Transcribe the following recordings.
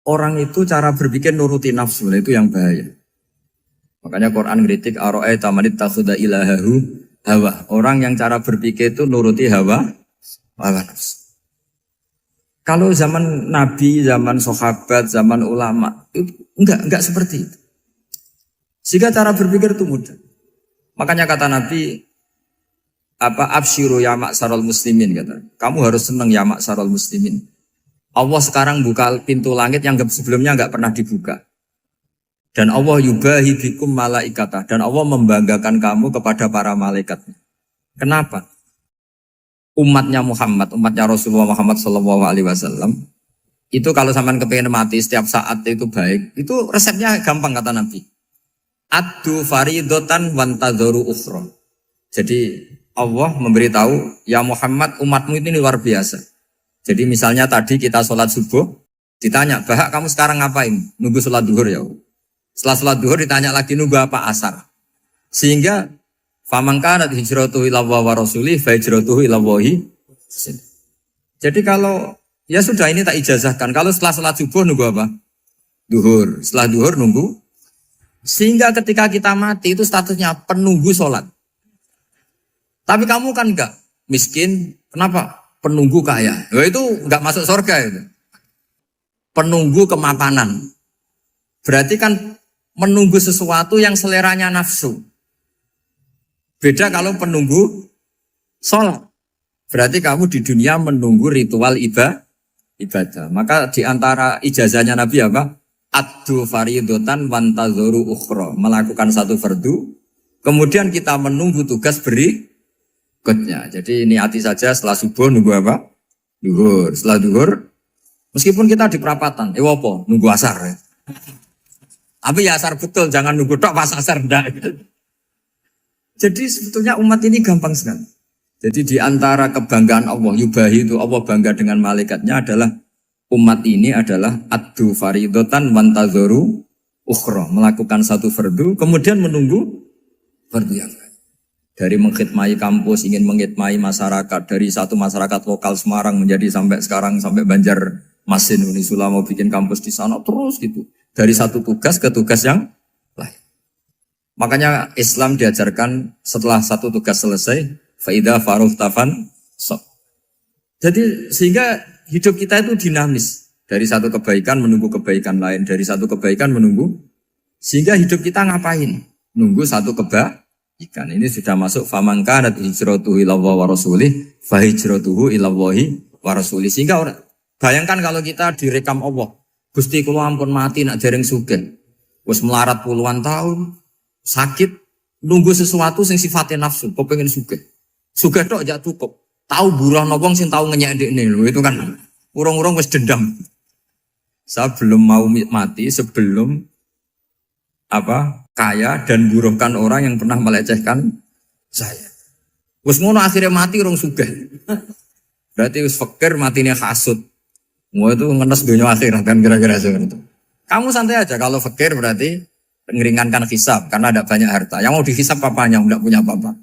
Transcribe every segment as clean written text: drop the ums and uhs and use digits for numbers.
orang itu cara berpikir nuruti nafsu, itu yang bahaya. Makanya Quran ngritik ara'aita man ittakhadha ilahahu hawa. Orang yang cara berpikir itu nuruti hawa nafsu. Kalau zaman Nabi, zaman sahabat, zaman ulama itu enggak seperti itu. Sehingga cara berpikir itu mudah. Makanya kata Nabi absyiru ya ma'syaral muslimin kata. Kamu harus senang ya ma'syaral muslimin. Allah sekarang buka pintu langit yang sebelumnya enggak pernah dibuka. Dan Allah yubahi bikum malaikatah. Dan Allah membanggakan kamu kepada para malaikat. Kenapa? Umatnya Muhammad, umatnya Rasulullah Muhammad SAW, itu kalau sampean kepengen mati setiap saat itu baik, itu resepnya gampang kata Nabi. Addu faridotan wantadzoru ukhra. Jadi Allah memberitahu, ya Muhammad umatmu ini luar biasa. Jadi misalnya tadi kita sholat subuh, ditanya, Bahak kamu sekarang ngapain? Nunggu sholat duhur ya. Setelah sholat duhur ditanya lagi nunggu apa asar. Sehingga faman kanat hijratuhu ila Allah wa rasulih fa hijratuhu ila Allah. Jadi kalau ya sudah ini tak ijazahkan. Kalau setelah sholat subuh nunggu apa? Duhur. Setelah duhur nunggu. Sehingga ketika kita mati itu statusnya penunggu sholat. Tapi kamu kan enggak miskin. Kenapa? Penunggu kaya. Nah, itu enggak masuk surga itu. Penunggu kemapanan. Berarti kan menunggu sesuatu yang seleranya nafsu. Beda kalau penunggu sholat. Berarti kamu di dunia menunggu ritual ibadah. Maka di antara ijazahnya Nabi apa? Addu faridotan wantadzoru ukhra. Melakukan satu fardu. Kemudian kita menunggu tugas berikutnya. Jadi niati saja setelah subuh nunggu apa? Duhur. Setelah duhur, meskipun kita di perapatan, apa? Nunggu asar ya. Tapi ya asar betul, jangan nunggu tok pas asar enggak. Jadi sebetulnya umat ini gampang sekali. Jadi di antara kebanggaan Allah, yubahi itu Allah bangga dengan malaikatnya adalah umat ini adalah addu faridotan wantadzoru ukhra. Melakukan satu fardu, kemudian menunggu fardu yang lain. Dari mengkhidmati kampus, ingin mengkhidmati masyarakat. Dari satu masyarakat lokal Semarang menjadi sampai sekarang, sampai Banjarmasin. Unisula mau bikin kampus di sana, terus gitu. Dari satu tugas ke tugas yang lain. Makanya Islam diajarkan setelah satu tugas selesai, faida faruhtafan sok. Jadi sehingga hidup kita itu dinamis. Dari satu kebaikan menunggu kebaikan lain, dari satu kebaikan menunggu. Sehingga hidup kita ngapain? Nunggu satu kebaikan. Ini sudah masuk faman kanat hijratuhu ila Allah wa rasulih, fa hijratuhu ila Allah wa rasulih. Sehingga bayangkan kalau kita direkam Allah. Gusti kula ampun mati nak dereng sugih. Wis melarat puluhan tahun, sakit, nunggu sesuatu sing sifatnya nafsu, kepengin sugih. Sugih tok jak cukup. Tahu buruh wong sing tahu ngenyek ndekne lho, itu kan urung-urung wis dendam. Saya belum mau mati sebelum kaya dan buruhkan orang yang pernah melecehkan saya. Wis ngono akhirnya mati urung sugih. Berarti wis fakir matine hasud. Mau itu ngenes dunia akhirat kan kira-kira seperti itu. Kamu santai aja kalau fakir berarti meringankan hisab karena ada banyak harta. Yang mau dihisab papanya enggak punya apa-apa.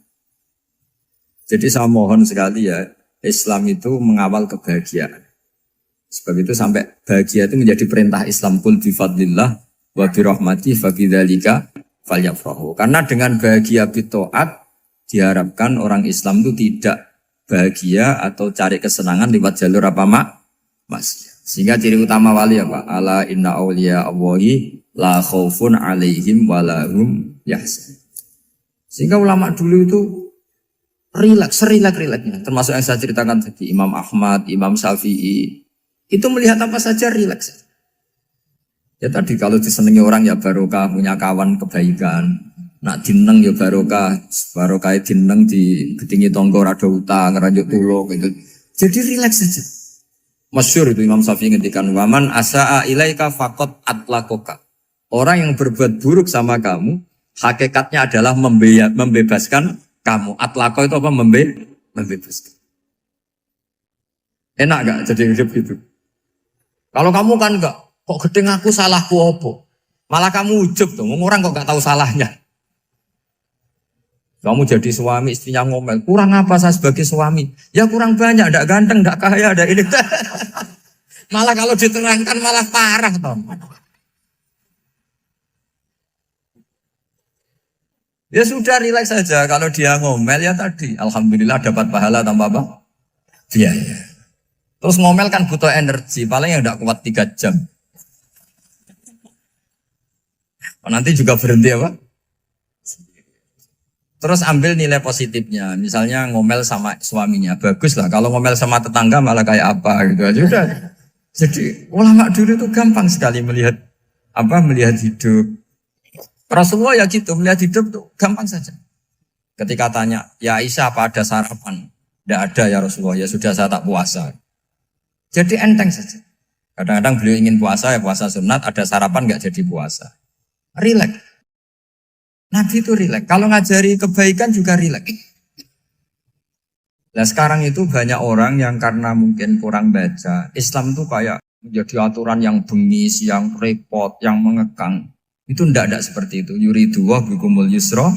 Jadi saya mohon sekali ya, Islam itu mengawal kebahagiaan. Sebab itu sampai bahagia itu menjadi perintah Islam, qul bi fadlillah wa bi rahmatihi fa bidzalika falyafrahu. Karena dengan bahagia bi taat diharapkan orang Islam itu tidak bahagia atau cari kesenangan lewat jalur maksiat. Sehingga ciri utama wali apa? Ala inna awliya Allahi la khaufun alaihim walahum yahzanun. Sehingga ulama dulu itu rileks-rileksnya. Termasuk yang saya ceritakan tadi, Imam Ahmad, Imam Syafi'i. Itu melihat apa saja rileks. Ya tadi kalau disenangi orang ya barokah, punya kawan kebaikan. Nak dineng ya barokah dineng di gedingi tonggo rada utang, ngeranjuk tulung gitu. Jadi rileks saja. Masyhur itu Imam Syafi'i ngendikan waman asaa ilaika faqat atlakoka. Orang yang berbuat buruk sama kamu, hakikatnya adalah membebaskan kamu. Atlako itu apa? Membebaskan. Enak gak jadi hidup gitu? Kalau kamu kan enggak, kok gedeng aku salahku apa? Malah kamu ujub tuh, orang kok gak tahu salahnya. Kamu jadi suami, istrinya ngomel, kurang apa saya sebagai suami? Ya kurang banyak, enggak ganteng, enggak kaya, enggak ini. Malah kalau diterangkan malah parah toh. Ya sudah rileks saja. Kalau dia ngomel ya tadi, alhamdulillah dapat pahala tanpa apa? Biaya. Terus ngomel kan butuh energi, paling yang tidak kuat 3 jam. Nanti juga berhenti apa? Terus ambil nilai positifnya. Misalnya ngomel sama suaminya, bagus lah. Kalau ngomel sama tetangga malah kayak apa gitu aja udah. Jadi ulama dulu itu gampang sekali melihat melihat hidup. Rasulullah ya gitu, melihat hidup tuh gampang saja. Ketika tanya, ya Aisyah apa ada sarapan? Tidak ada ya Rasulullah, ya sudah saya tak puasa. Jadi enteng saja. Kadang-kadang beliau ingin puasa, ya puasa sunat, ada sarapan nggak jadi puasa. Rileks. Nabi itu rileks. Kalau ngajari kebaikan juga rileks. Nah sekarang itu banyak orang yang karena mungkin kurang baca, Islam itu kayak menjadi aturan yang bengis, yang repot, yang mengekang. Itu tidak seperti itu. Yuridu wa bikumul yusra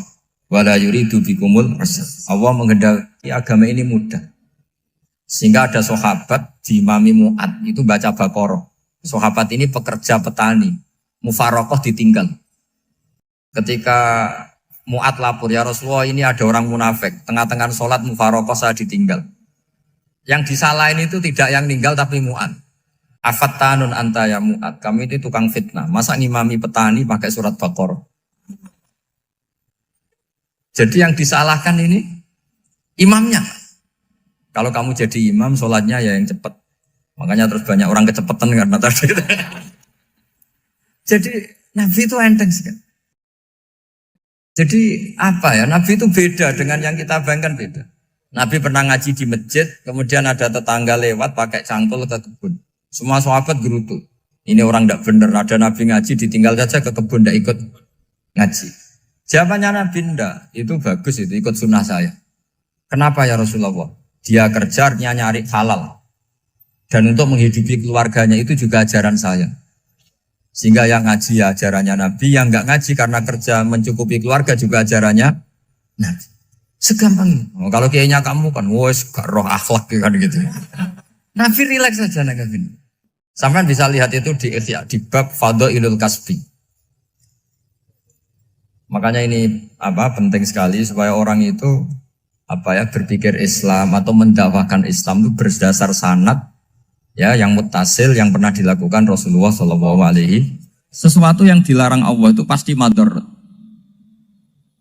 wala yuridu bikumul usra. Allah menghendaki agama ini mudah. Sehingga ada sahabat di Imami Mu'ad itu baca Baqarah. Sahabat ini pekerja petani. Mufarokoh ditinggal. Ketika Mu'ad lapor, ya Rasulullah ini ada orang munafik. Tengah-tengah sholat mufarokoh saya ditinggal. Yang disalahin itu tidak yang ninggal tapi Mu'ad. Afattanun anta ya Mu'ad. Kami itu tukang fitnah. Masa ngimami petani pakai surat Baqarah? Jadi yang disalahkan ini imamnya. Kalau kamu jadi imam, sholatnya ya yang cepat. Makanya terus banyak orang kecepatan karena tadi. Jadi Nabi itu enteng sekali. Jadi apa ya? Nabi itu beda dengan yang kita bayangkan beda. Nabi pernah ngaji di masjid, kemudian ada tetangga lewat pakai cangkul ke kebun. Semua sahabat gerutu. Ini orang tidak benar. Ada Nabi ngaji ditinggal saja ke kebun tidak ikut ngaji. Jawabannya Nabi tidak. Itu bagus itu ikut sunnah saya. Kenapa ya Rasulullah? Dia kerjanya nyari halal. Dan untuk menghidupi keluarganya itu juga ajaran saya. Sehingga yang ngaji ya ajarannya Nabi, yang nggak ngaji karena kerja mencukupi keluarga juga ajarannya Nabi. Segampang ini. Oh, kalau kayaknya kamu kan, wes gak roh akhlak kan gitu. Nabi rileks saja Nabi. Sampai bisa lihat itu di bab Fadhailul Kasbi. Makanya ini penting sekali supaya orang itu berpikir Islam atau mendakwakan Islam itu berdasar sanad ya yang muttasil yang pernah dilakukan Rasulullah SAW. Sesuatu yang dilarang Allah itu pasti madhar.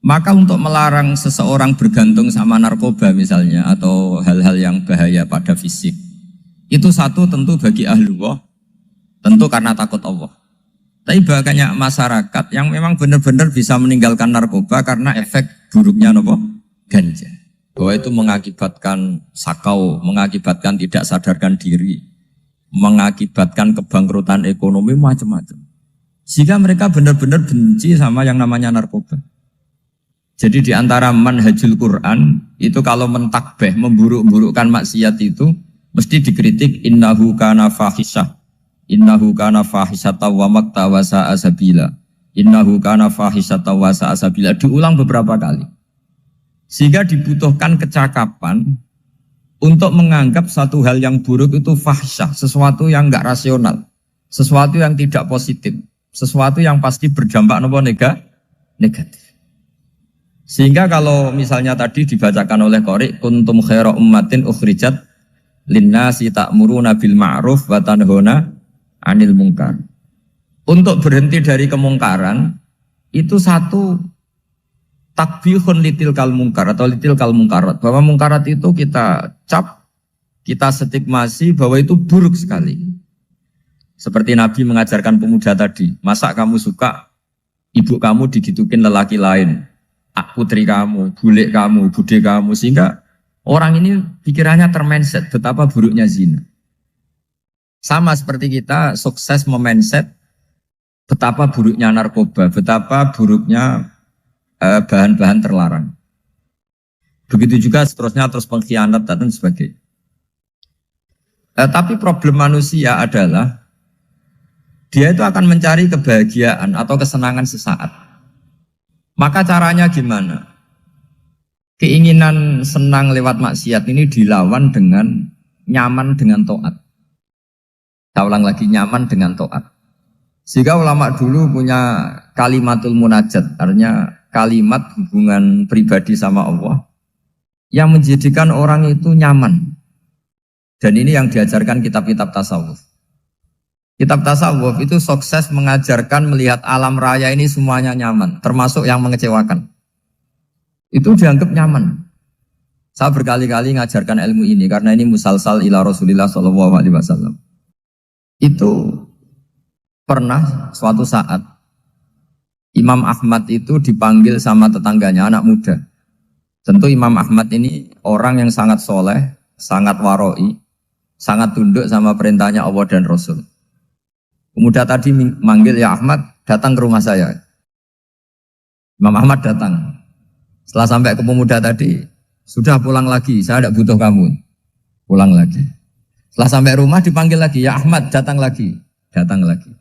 Maka untuk melarang seseorang bergantung sama narkoba misalnya atau hal-hal yang bahaya pada fisik, itu satu tentu bagi ahlullah, tentu karena takut Allah. Tapi banyak masyarakat yang memang benar-benar bisa meninggalkan narkoba karena efek buruknya ganja. Bahwa itu mengakibatkan sakau, mengakibatkan tidak sadarkan diri, mengakibatkan kebangkrutan ekonomi macam-macam. Sehingga mereka benar-benar benci sama yang namanya narkoba. Jadi di antara manhajul Quran itu kalau mentakbih, memburuk-burukkan maksiat itu mesti dikritik innahu kana fahisyah. Innahu kana fahisyata wa makta wa sa'a sabila. Innahu kana fahisyata wa sa'a sabila. Diulang beberapa kali. Sehingga dibutuhkan kecakapan untuk menganggap satu hal yang buruk itu fahisyah, sesuatu yang enggak rasional, sesuatu yang tidak positif, sesuatu yang pasti berdampak negatif. Sehingga kalau misalnya tadi dibacakan oleh Qori, kuntum khaira ummatin ukhrijat linnasi ta'muruna bil ma'ruf wa tanhauna 'anil munkar. Untuk berhenti dari kemungkaran itu satu takbihun litil kal munkar atau litil kal munkarat, bahwa mungkarat itu kita cap, kita stigmasi bahwa itu buruk sekali. Seperti Nabi mengajarkan pemuda tadi, masa kamu suka ibu kamu digitukin lelaki lain, putri kamu, bule kamu, bude kamu, sehingga orang ini pikirannya termindset betapa buruknya zina. Sama seperti kita sukses memindset betapa buruknya narkoba, betapa buruknya bahan-bahan terlarang. Begitu juga seterusnya, terus pengkhianat dan sebagainya. Tapi problem manusia adalah dia itu akan mencari kebahagiaan atau kesenangan sesaat. Maka caranya gimana? Keinginan senang lewat maksiat ini dilawan dengan nyaman dengan taat. Saya ulang lagi, nyaman dengan taat. Sehingga ulama dulu punya kalimatul munajat, artinya kalimat hubungan pribadi sama Allah yang menjadikan orang itu nyaman. Dan ini yang diajarkan kitab-kitab tasawuf. Kitab tasawuf itu sukses mengajarkan melihat alam raya ini semuanya nyaman, termasuk yang mengecewakan. Itu dianggap nyaman. Saya berkali-kali mengajarkan ilmu ini karena ini musalsal ila Rasulillah SAW. Itu pernah suatu saat Imam Ahmad itu dipanggil sama tetangganya, anak muda. Tentu Imam Ahmad ini orang yang sangat soleh, sangat waroi, sangat tunduk sama perintahnya Allah dan Rasul. Pemuda tadi manggil, ya Ahmad, datang ke rumah saya. Imam Ahmad datang. Setelah sampai ke pemuda tadi, sudah pulang lagi, saya tidak butuh kamu. Pulang lagi. Setelah sampai rumah dipanggil lagi, ya Ahmad, datang lagi. Datang lagi.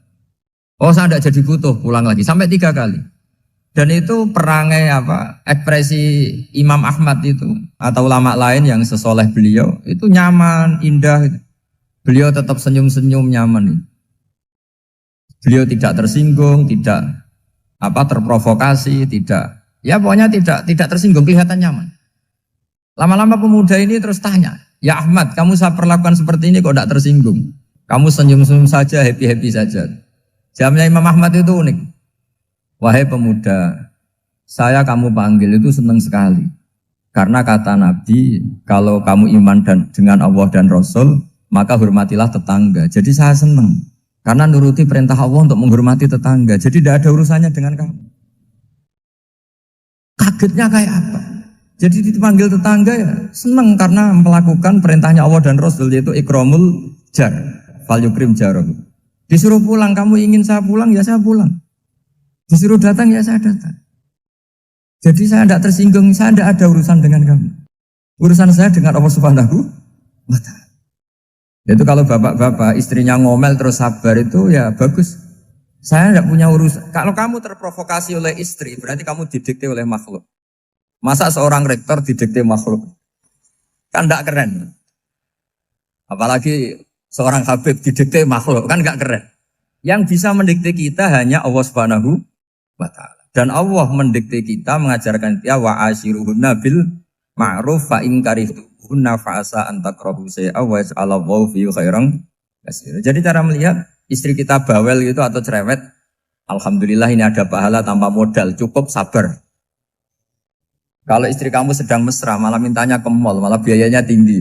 Oh, saya tidak jadi butuh, pulang lagi. Sampai 3 kali. Dan itu perangai ekspresi Imam Ahmad itu atau ulama lain yang sesoleh beliau itu nyaman, indah. Beliau tetap senyum-senyum nyaman. Beliau tidak tersinggung, tidak terprovokasi, tidak. Ya pokoknya tidak tersinggung, kelihatan nyaman. Lama-lama pemuda ini terus tanya, ya Ahmad, kamu saya perlakukan seperti ini kok tidak tersinggung? Kamu senyum-senyum saja, happy-happy saja. Jawabnya Imam Ahmad itu unik. Wahai pemuda, saya kamu panggil itu senang sekali. Karena kata Nabi, kalau kamu iman dengan Allah dan Rasul, maka hormatilah tetangga. Jadi saya senang. Karena nuruti perintah Allah untuk menghormati tetangga. Jadi tidak ada urusannya dengan kamu. Kagetnya kayak apa? Jadi dipanggil tetangga ya senang karena melakukan perintahnya Allah dan Rasul, yaitu ikramul jar, fal yukrim jarum. Disuruh pulang, kamu ingin saya pulang, ya saya pulang. Disuruh datang, ya saya datang. Jadi saya tidak tersinggung, saya tidak ada urusan dengan kamu. Urusan saya dengan Allah Subhanahu wa Ta'ala. Itu kalau bapak-bapak istrinya ngomel terus sabar itu ya bagus. Saya tidak punya urusan. Kalau kamu terprovokasi oleh istri, berarti kamu didikte oleh makhluk. Masa seorang rektor didikte makhluk? Kan tidak keren. Apalagi seorang Habib didikte makhluk, kan tidak keren. Yang bisa mendikte kita hanya Allah Subhanahu wa Ta'ala. Dan Allah mendikte kita, mengajarkan kita wa ashiruhunna bil ma'ruf fa in karihtuhunna fa asa an takrahu shay'an wa yaj'alallahu fihi khairan katsira. Jadi cara melihat istri kita bawel gitu atau cerewet, alhamdulillah ini ada pahala tanpa modal, cukup sabar. Kalau istri kamu sedang mesra, malah mintanya ke mall, malah biayanya tinggi.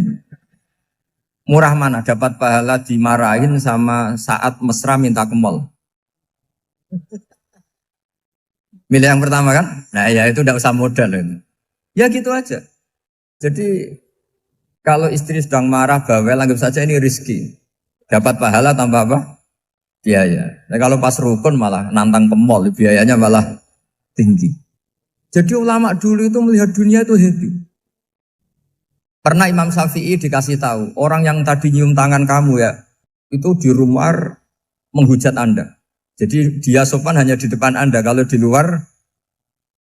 Murah mana? Dapat pahala dimarahin sama saat mesra minta ke mall. Milih yang pertama kan? Nah ya itu tidak usah modal. Ya gitu aja. Jadi kalau istri sedang marah, bawel, anggap saja ini rezeki. Dapat pahala tanpa apa? Biaya. Nah, kalau pas rukun malah nantang ke mall, biayanya malah tinggi. Jadi ulama dulu itu melihat dunia itu happy. Pernah Imam Syafi'i dikasih tahu, orang yang tadi nyium tangan kamu ya, itu di rumah menghujat Anda. Jadi dia sopan hanya di depan Anda, kalau di luar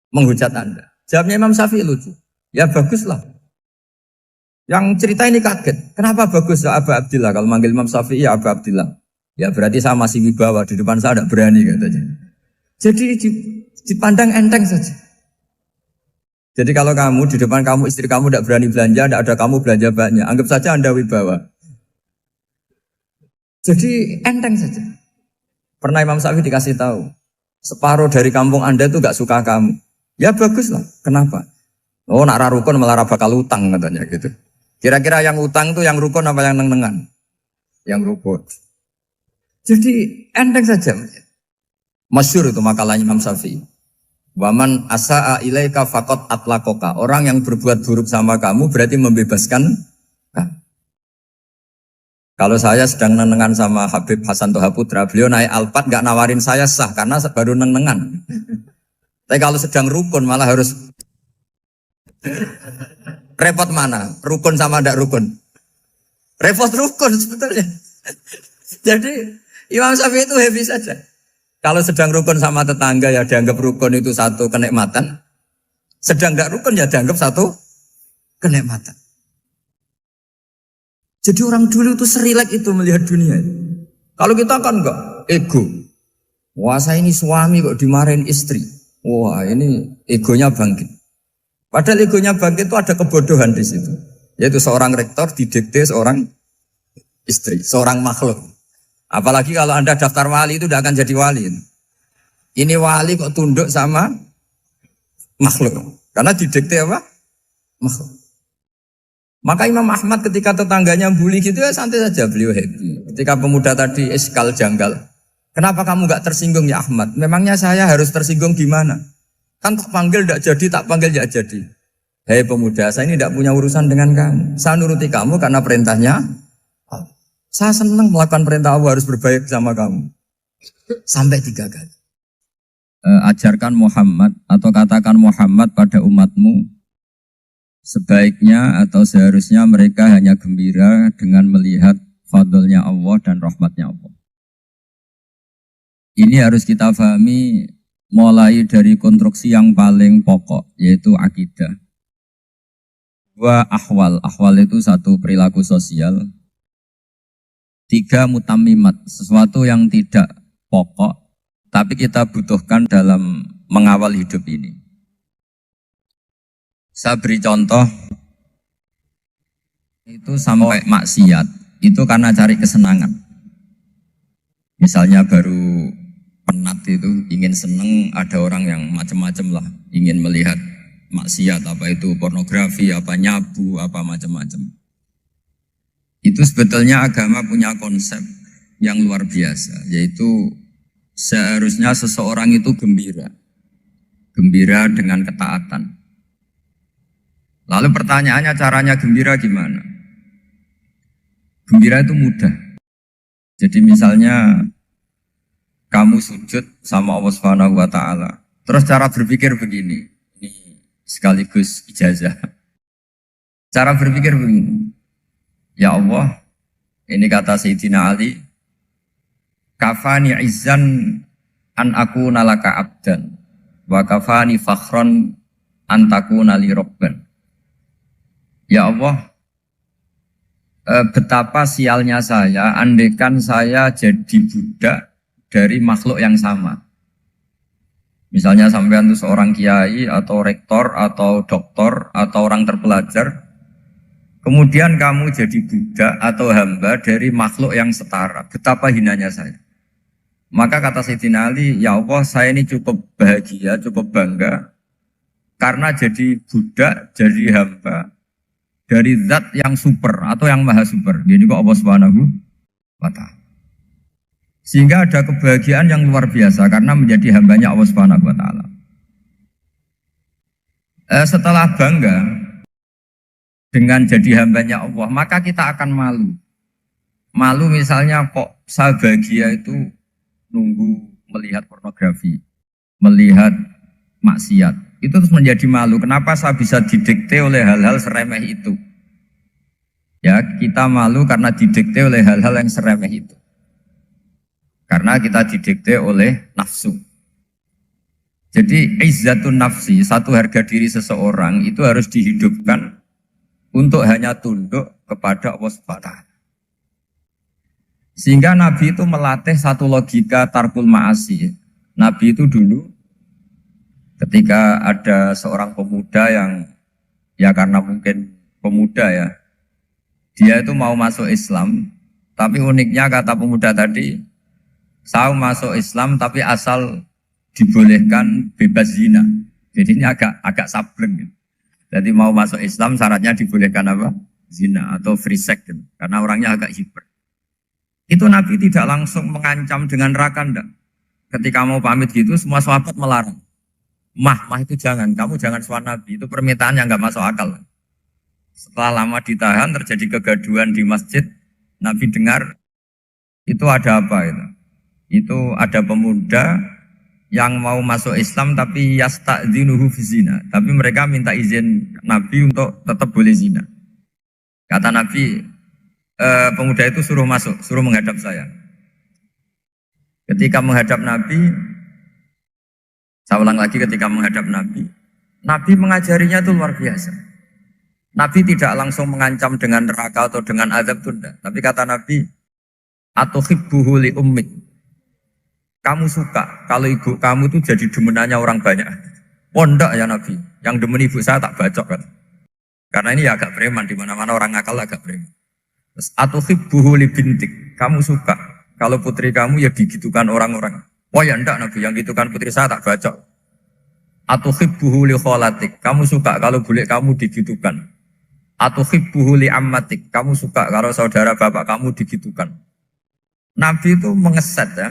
menghujat Anda. Jawabnya Imam Syafi'i lucu. Ya baguslah. Yang cerita ini kaget. Kenapa bagus ya Aba Abdillah? Kalau manggil Imam Syafi'i ya Aba Abdillah. Ya berarti saya masih wibawa, di depan saya tidak berani katanya. Jadi dipandang enteng saja. Jadi kalau kamu di depan kamu istri kamu tidak berani belanja, tidak ada kamu belanja banyak, anggap saja Anda wibawa. Jadi enteng saja. Pernah Imam Syafi'i dikasih tahu, separuh dari kampung Anda itu gak suka kamu. Ya baguslah. Kenapa? Oh nak rukun malah bakal utang katanya gitu. Kira-kira yang utang itu yang rukun apa yang neng-nengan? Yang rukun. Jadi enteng saja. Masyhur itu makalahnya Imam Syafi'i. Waman asa'a ilaika faqad atlaqaka. Orang yang berbuat buruk sama kamu berarti membebaskan kamu. Kalau saya sedang nenengan sama Habib Hasan Toha Putra, beliau naik Alphard gak nawarin saya sah karena baru nenengan. Tapi kalau sedang rukun malah harus repot mana? Rukun sama ndak rukun? Repot rukun sebetulnya. Jadi Imam Syafi'i itu happy saja. Kalau sedang rukun sama tetangga ya dianggap rukun itu satu kenikmatan. Sedang tidak rukun ya dianggap satu kenikmatan. Jadi orang dulu itu serilek itu melihat dunia. Kalau kita kan enggak, ego. Wah saya ini suami kok dimarahin istri. Wah ini egonya bangkit. Padahal egonya bangkit itu ada kebodohan di situ. Yaitu seorang rektor didikte seorang istri, seorang makhluk. Apalagi kalau Anda daftar wali itu tidak akan jadi wali. Ini wali kok tunduk sama makhluk. Karena didikte apa? Makhluk. Maka Imam Ahmad ketika tetangganya bully gitu ya santai saja, beliau happy. Ketika pemuda tadi eskal janggal, kenapa kamu gak tersinggung ya Ahmad? Memangnya saya harus tersinggung gimana? Kan tak panggil tidak jadi, tak panggil tidak jadi. Hei pemuda, saya ini tidak punya urusan dengan kamu. Saya nuruti kamu karena perintahnya. Saya senang melakukan perintah Allah, harus berbaik sama kamu. Sampai 3 kali. Ajarkan Muhammad atau katakan Muhammad pada umatmu. Sebaiknya atau seharusnya mereka hanya gembira dengan melihat fadlnya Allah dan rahmatnya Allah. Ini harus kita pahami mulai dari konstruksi yang paling pokok, yaitu akidah. 2 ahwal. Ahwal itu 1 perilaku sosial. 3 mutammimat, sesuatu yang tidak pokok, tapi kita butuhkan dalam mengawal hidup ini. Saya beri contoh, itu sampai maksiat, itu karena cari kesenangan. Misalnya baru penat itu, ingin seneng, ada orang yang macam-macam lah, ingin melihat maksiat, apa itu pornografi, apa nyabu, apa macam-macam. Itu sebetulnya agama punya konsep yang luar biasa, yaitu seharusnya seseorang itu gembira. Gembira dengan ketaatan. Lalu pertanyaannya caranya gembira gimana? Gembira itu mudah. Jadi misalnya kamu sujud sama Allah Subhanahu wa taala. Terus cara berpikir begini. Ini sekaligus ijazah. Cara berpikir begini. Ya Allah, ini kata Sayyidina Ali, kafani izzan an aku nalaka abdan wa kafani fakhron an takuna li robban. Ya Allah, betapa sialnya saya andaikan saya jadi budak dari makhluk yang sama. Misalnya sampean itu seorang kiai atau rektor atau doktor atau orang terpelajar, kemudian kamu jadi budak atau hamba dari makhluk yang setara. Betapa hinanya saya. Maka kata Sayyidina Ali, ya Allah saya ini cukup bahagia, cukup bangga karena jadi budak, jadi hamba dari zat yang super atau yang maha super. Jadi kok Allah Subhanahu wa ta'ala. Sehingga ada kebahagiaan yang luar biasa karena menjadi hambanya Allah Subhanahu wa ta'ala. Setelah bangga dengan jadi hambanya Allah, maka kita akan malu. Malu misalnya kok saya bahagia itu nunggu melihat pornografi, melihat maksiat. Itu terus menjadi malu. Kenapa saya bisa didikte oleh hal-hal seremeh itu? Ya, kita malu karena didikte oleh hal-hal yang seremeh itu. Karena kita didikte oleh nafsu. Jadi izzatun nafsi, satu harga diri seseorang itu harus dihidupkan untuk hanya tunduk kepada Allah Subhanahu wa ta'ala. Sehingga Nabi itu melatih satu logika tarkul ma'asi. Nabi itu dulu ketika ada seorang pemuda yang ya karena mungkin pemuda ya, dia itu mau masuk Islam, tapi uniknya kata pemuda tadi, saya masuk Islam tapi asal dibolehkan bebas zina. Jadi ini agak sableng gitu. Jadi mau masuk Islam syaratnya dibolehkan apa? Zina atau free sex gitu. Karena orangnya agak hiper. Itu Nabi tidak langsung mengancam dengan neraka enggak. Ketika mau pamit gitu semua sahabat melarang. Mah itu jangan, kamu jangan suan Nabi, itu permintaan yang nggak masuk akal. Setelah lama ditahan, terjadi kegaduhan di masjid, Nabi dengar, itu ada apa itu? Itu ada pemuda yang mau masuk Islam tapi yasta'dzinuhu fi zina. Tapi mereka minta izin Nabi untuk tetap boleh zina. Kata Nabi, pemuda itu suruh masuk, suruh menghadap saya. Ketika menghadap Nabi, saya ulang lagi ketika menghadap Nabi, Nabi mengajarinya itu luar biasa. Nabi tidak langsung mengancam dengan neraka atau dengan azab tunda. Tapi kata Nabi, atuhibbuhu li ummik. Kamu suka kalau ibu kamu tuh jadi demenannya orang banyak. Oh enggak ya Nabi, yang demen ibu saya tak bacok kan. Karena ini ya agak preman, di mana-mana orang akal agak preman. Terus atuhibbuhu li bintik. Kamu suka kalau putri kamu ya digitukan orang-orang. Oh ya enggak Nabi, yang gitukan putri saya tak bacok. Atuhibbuhu li kholatik. Kamu suka kalau bule kamu digitukan. Atuhibbuhu li ammatik. Kamu suka kalau saudara bapak kamu digitukan. Nabi itu mengeset ya.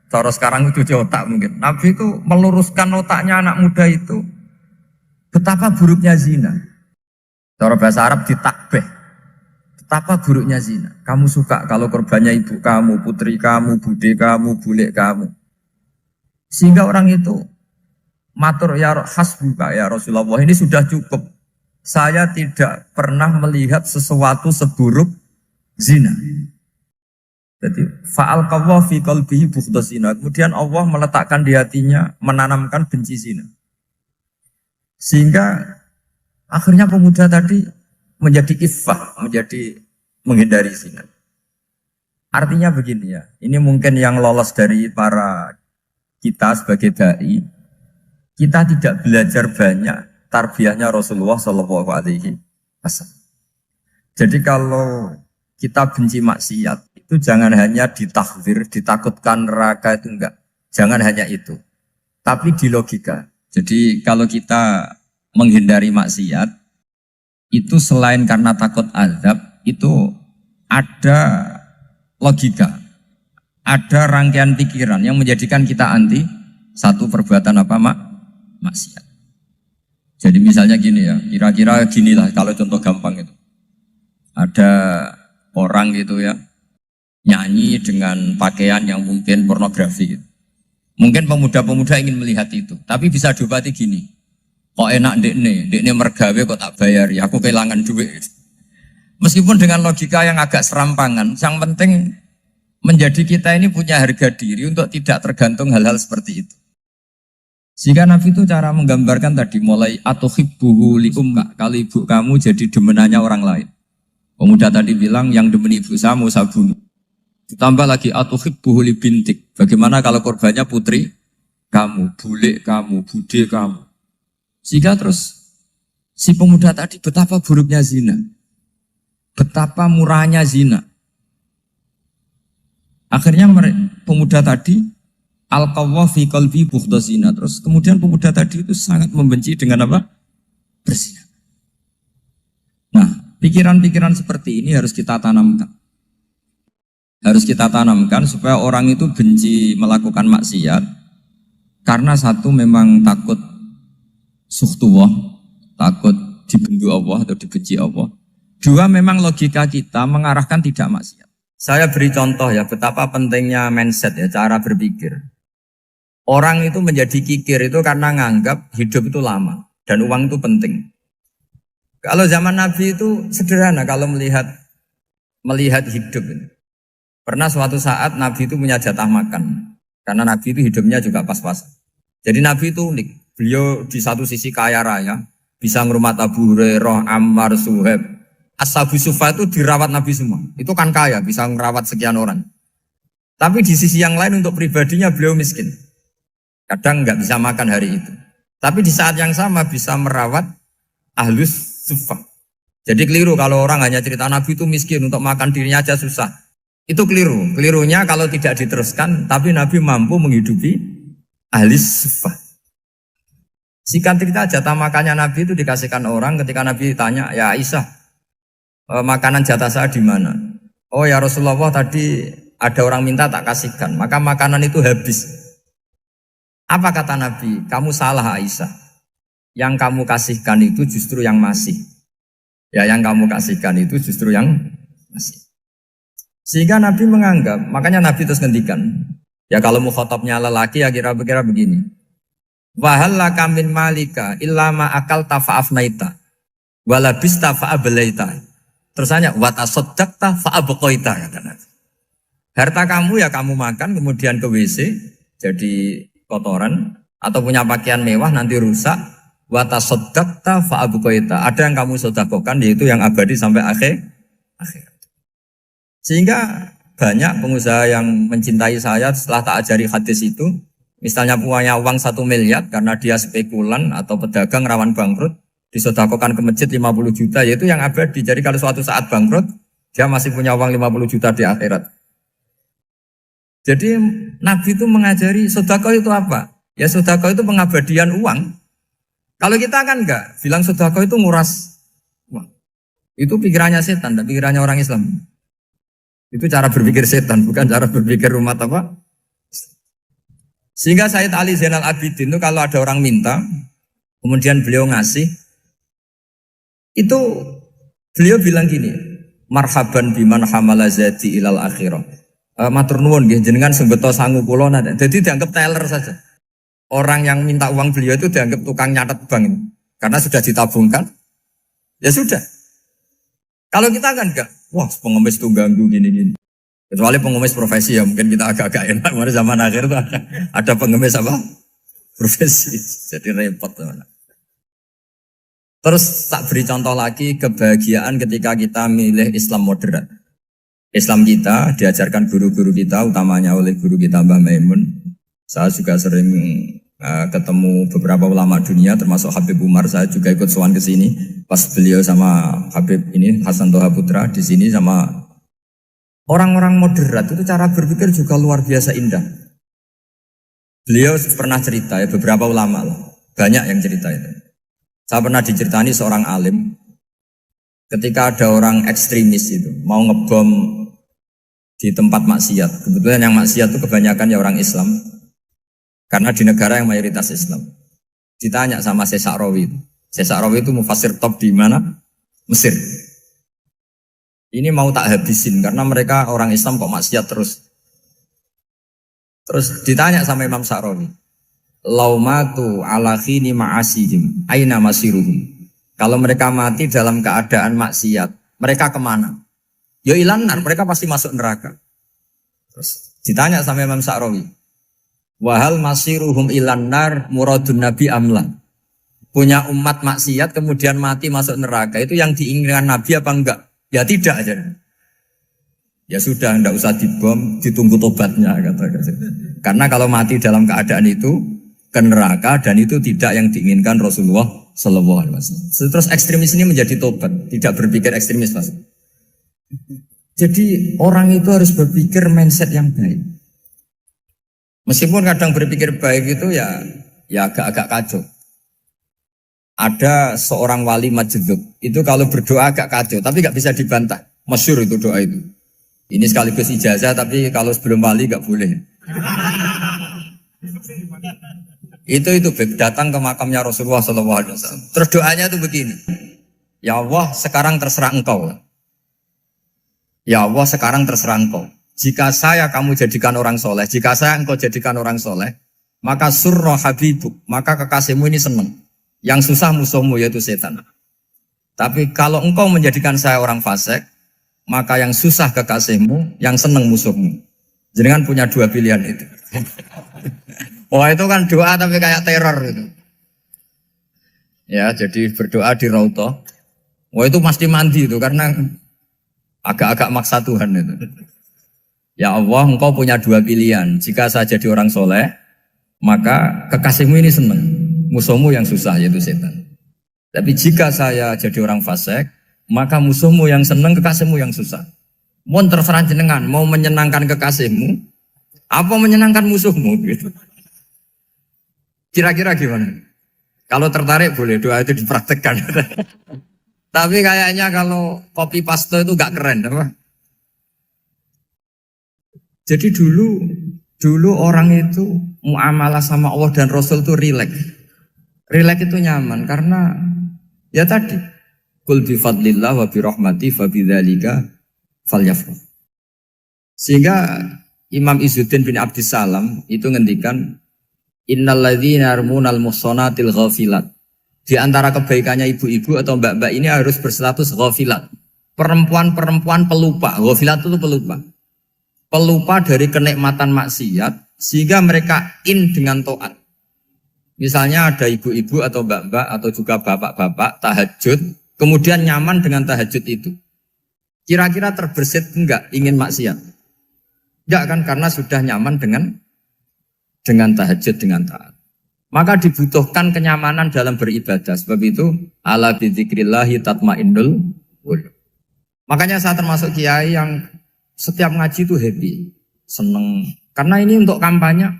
Cara sekarang itu otak mungkin. Nabi itu meluruskan otaknya anak muda itu. Betapa buruknya zina. Cara bahasa Arab ditakbih. Betapa buruknya zina. Kamu suka kalau korbannya ibu kamu, putri kamu, bude kamu, bule kamu. Sehingga orang itu matur ya hasbuka ya Rasulullah, ini sudah cukup. Saya tidak pernah melihat sesuatu seburuk zina. Jadi fa'al qawwa fi qalbihi bughdha zina. Kemudian Allah meletakkan di hatinya, menanamkan benci zina. Sehingga akhirnya pemuda tadi menjadi iffah, menjadi menghindari zina. Artinya begini ya, ini mungkin yang lolos dari para kita sebagai dai, kita tidak belajar banyak tarbiyahnya Rasulullah Shallallahu Alaihi Wasallam. Jadi kalau kita benci maksiat, itu jangan hanya ditakhzir, ditakutkan neraka itu enggak. Jangan hanya itu. Tapi di logika. Jadi kalau kita menghindari maksiat, itu selain karena takut azab, itu ada logika. Ada rangkaian pikiran yang menjadikan kita anti satu perbuatan apa maksiat. Jadi misalnya gini ya, kira-kira ginilah kalau contoh gampang itu. Ada orang gitu ya, nyanyi dengan pakaian yang mungkin pornografi gitu. Mungkin pemuda-pemuda ingin melihat itu, tapi bisa diobati gini. Kok enak dekne mergawe kok tak bayar ya, aku kehilangan duit. Meskipun dengan logika yang agak serampangan, yang penting menjadi kita ini punya harga diri untuk tidak tergantung hal-hal seperti itu. Sehingga Nabi itu cara menggambarkan tadi mulai atuhibbuhu li ummik, kalau ibu kamu jadi demenannya orang lain. Pemuda tadi bilang yang demen ibu saya mau saya bunuh. Ditambah lagi atuhibbuhu li bintik. Bagaimana kalau korbannya putri kamu, bule kamu, bude kamu. Sehingga terus si pemuda tadi betapa buruknya zina. Betapa murahnya zina. Akhirnya pemuda tadi al-qawwa fi qalbi bughdha zina. Terus kemudian pemuda tadi itu sangat membenci dengan apa? Berzina. Nah, pikiran-pikiran seperti ini harus kita tanamkan. Harus kita tanamkan supaya orang itu benci melakukan maksiat. Karena satu memang takut sukhtuwah, takut dibendu Allah atau dibenci Allah. Dua memang logika kita mengarahkan tidak maksiat. Saya beri contoh ya betapa pentingnya mindset ya, cara berpikir. Orang itu menjadi kikir itu karena nganggap hidup itu lama dan uang itu penting. Kalau zaman Nabi itu sederhana kalau melihat hidup ini. Pernah suatu saat Nabi itu punya jatah makan. Karena Nabi itu hidupnya juga pas-pasan. Jadi Nabi itu unik. Beliau di satu sisi kaya raya, bisa ngurmat Abu Hurairah, Ammar, Suhaib. Ashabu Sufa itu dirawat Nabi semua. Itu kan kaya, bisa merawat sekian orang. Tapi di sisi yang lain untuk pribadinya beliau miskin. Kadang nggak bisa makan hari itu. Tapi di saat yang sama bisa merawat Ahlus Sufa. Jadi keliru kalau orang hanya cerita Nabi itu miskin, untuk makan dirinya aja susah. Itu keliru. Kelirunya kalau tidak diteruskan, tapi Nabi mampu menghidupi Ahlus Sufa. Singkat cerita jatah makannya Nabi itu dikasihkan orang ketika Nabi ditanya, ya Aisyah, makanan jatah saya di mana? Oh ya Rasulullah, tadi ada orang minta tak kasihkan, maka makanan itu habis. Apa kata Nabi? Kamu salah Aisyah. Yang kamu kasihkan itu justru yang masih. Ya yang kamu kasihkan itu justru yang masih. Sehingga Nabi menganggap, makanya Nabi terus ngendikan. Ya kalau mukhatabnya lelaki ya kira-kira begini. Wahallaka min malika illa ma akalta fa'afnaita walabista fa'ablaita. Terus hanya watasaddaqta fa'abqaita kata Nabi. Harta kamu ya kamu makan kemudian ke WC jadi kotoran atau punya pakaian mewah nanti rusak. Watasaddaqta fa'abqaita. Ada yang kamu sedekahkan yaitu yang abadi sampai akhir. Sehingga banyak pengusaha yang mencintai saya setelah tak ajari hadis itu. Misalnya punya uang 1 miliar karena dia spekulan atau pedagang rawan bangkrut, disedekahkan ke masjid 50 juta, yaitu yang abadi. Jadi kalau suatu saat bangkrut, dia masih punya uang 50 juta di akhirat. Jadi Nabi itu mengajari sedekah itu apa? Ya sedekah itu pengabadian uang. Kalau kita kan enggak, bilang sedekah itu nguras uang. Itu pikirannya setan, dan pikirannya orang Islam. Itu cara berpikir setan, bukan cara berpikir umat apa? Sehingga Sayyid Ali Zainal Abidin itu kalau ada orang minta, kemudian beliau ngasih, itu beliau bilang gini, marhaban biman hamala zati ilal akhirah. Matur nuwun nggih jenengan sembeto sangu kula nate. Jadi dianggap teller saja. Orang yang minta uang beliau itu dianggap tukang nyatet bank ini. Karena sudah ditabungkan. Ya sudah. Kalau kita kan enggak, wah pengemis itu ganggu gini-gini. Kecuali pengemis profesi ya mungkin kita agak-agak enak. Mari zaman akhir itu ada pengemis apa? Profesi. Jadi repot. Terus tak beri contoh lagi kebahagiaan ketika kita milih Islam moderat. Islam kita diajarkan guru-guru kita, utamanya oleh guru kita Mbah Maimun. Saya juga sering ketemu beberapa ulama dunia, termasuk Habib Umar. Saya juga ikut sowan ke sini pas beliau sama Habib ini Hasan Toha Putra di sini sama orang-orang moderat. Itu cara berpikir juga luar biasa indah. Beliau pernah cerita ya, beberapa ulama lah, banyak yang cerita itu. Saya pernah diceritani seorang alim ketika ada orang ekstremis itu mau ngebom di tempat maksiat. Kebetulan yang maksiat itu kebanyakan ya orang Islam. Karena di negara yang mayoritas Islam. Ditanya sama Syekh Sa'rawi. Syekh Sa'rawi itu mufassir top di mana? Mesir. Ini mau tak habisin karena mereka orang Islam kok maksiat terus. Terus ditanya sama Imam Sa'rawi. Laumatu ala khini ma'asihim aina masiruhum. Kalau mereka mati dalam keadaan maksiat, mereka kemana? Ya ilanar, mereka pasti masuk neraka. Terus ditanya sama Imam Sa'rawi, wahal masiruhum ilanar muradun nabi amlan. Punya umat maksiat kemudian mati masuk neraka, itu yang diinginkan Nabi apa enggak? Ya tidak aja. Ya sudah, enggak usah dibom, ditunggu tobatnya kata. Karena kalau mati dalam keadaan itu ke neraka dan itu tidak yang diinginkan Rasulullah Sallallahu Alaihi Wasallam. Terus ekstremis ini menjadi tobat, tidak berpikir ekstremis mas. Jadi orang itu harus berpikir mindset yang baik. Meskipun kadang berpikir baik itu ya agak-agak kacau. Ada seorang wali majdzub, itu kalau berdoa agak kacau, tapi gak bisa dibantah. Masyhur itu doa itu. Ini sekaligus ijazah, tapi kalau sebelum wali gak boleh. Itu datang ke makamnya Rasulullah SAW. Terus doanya itu begini. Ya Allah, sekarang terserah engkau. Ya Allah, sekarang terserah engkau. Jika saya kamu jadikan orang soleh, jika saya engkau jadikan orang soleh, maka surra habibuk, maka kekasihmu ini senang. Yang susah musuhmu yaitu setan. Tapi kalau engkau menjadikan saya orang fasik, maka yang susah kekasihmu, yang senang musuhmu. Jangan punya dua pilihan itu. Wah itu kan doa tapi kayak teror itu. Ya jadi berdoa di Raudhah. Wah itu pasti mandi itu karena agak-agak maksa Tuhan itu. Ya Allah, engkau punya dua pilihan. Jika saya jadi orang soleh, maka kekasihmu ini senang. Musuhmu yang susah yaitu setan. Tapi jika saya jadi orang fasik, maka musuhmu yang senang, kekasihmu yang susah. Mohon terserah jenengan, mau menyenangkan kekasihmu, apa menyenangkan musuhmu gitu. Kira-kira gimana? Kalau tertarik boleh doa itu dipraktekkan. Tapi kayaknya kalau copy paste itu gak keren, apa? Jadi dulu orang itu muamalah sama Allah dan Rasul itu rileks. Rileks itu nyaman karena ya tadi qul bi fadlillah wa bi rahmati fa bidzalika falyafrah. Sehingga Imam Izzuddin bin Abdissalam itu ngendikan innal ladzina yarmunal muhsanatil ghafilat. Di antara kebaikannya ibu-ibu atau mbak-mbak ini harus berstatus ghafilat. Perempuan-perempuan pelupa. Ghafilat itu pelupa. Pelupa dari kenikmatan maksiat sehingga mereka dengan taat. Misalnya ada ibu-ibu atau mbak-mbak atau juga bapak-bapak tahajud, kemudian nyaman dengan tahajud itu. Kira-kira terbersit enggak ingin maksiat? Enggak kan, karena sudah nyaman dengan tahajud, dengan taat. Maka dibutuhkan kenyamanan dalam beribadah. Sebab itu ala bidzikrillahi tatmainnul qulub. Makanya saya termasuk kiai yang setiap ngaji itu happy, seneng. Karena ini untuk kampanye,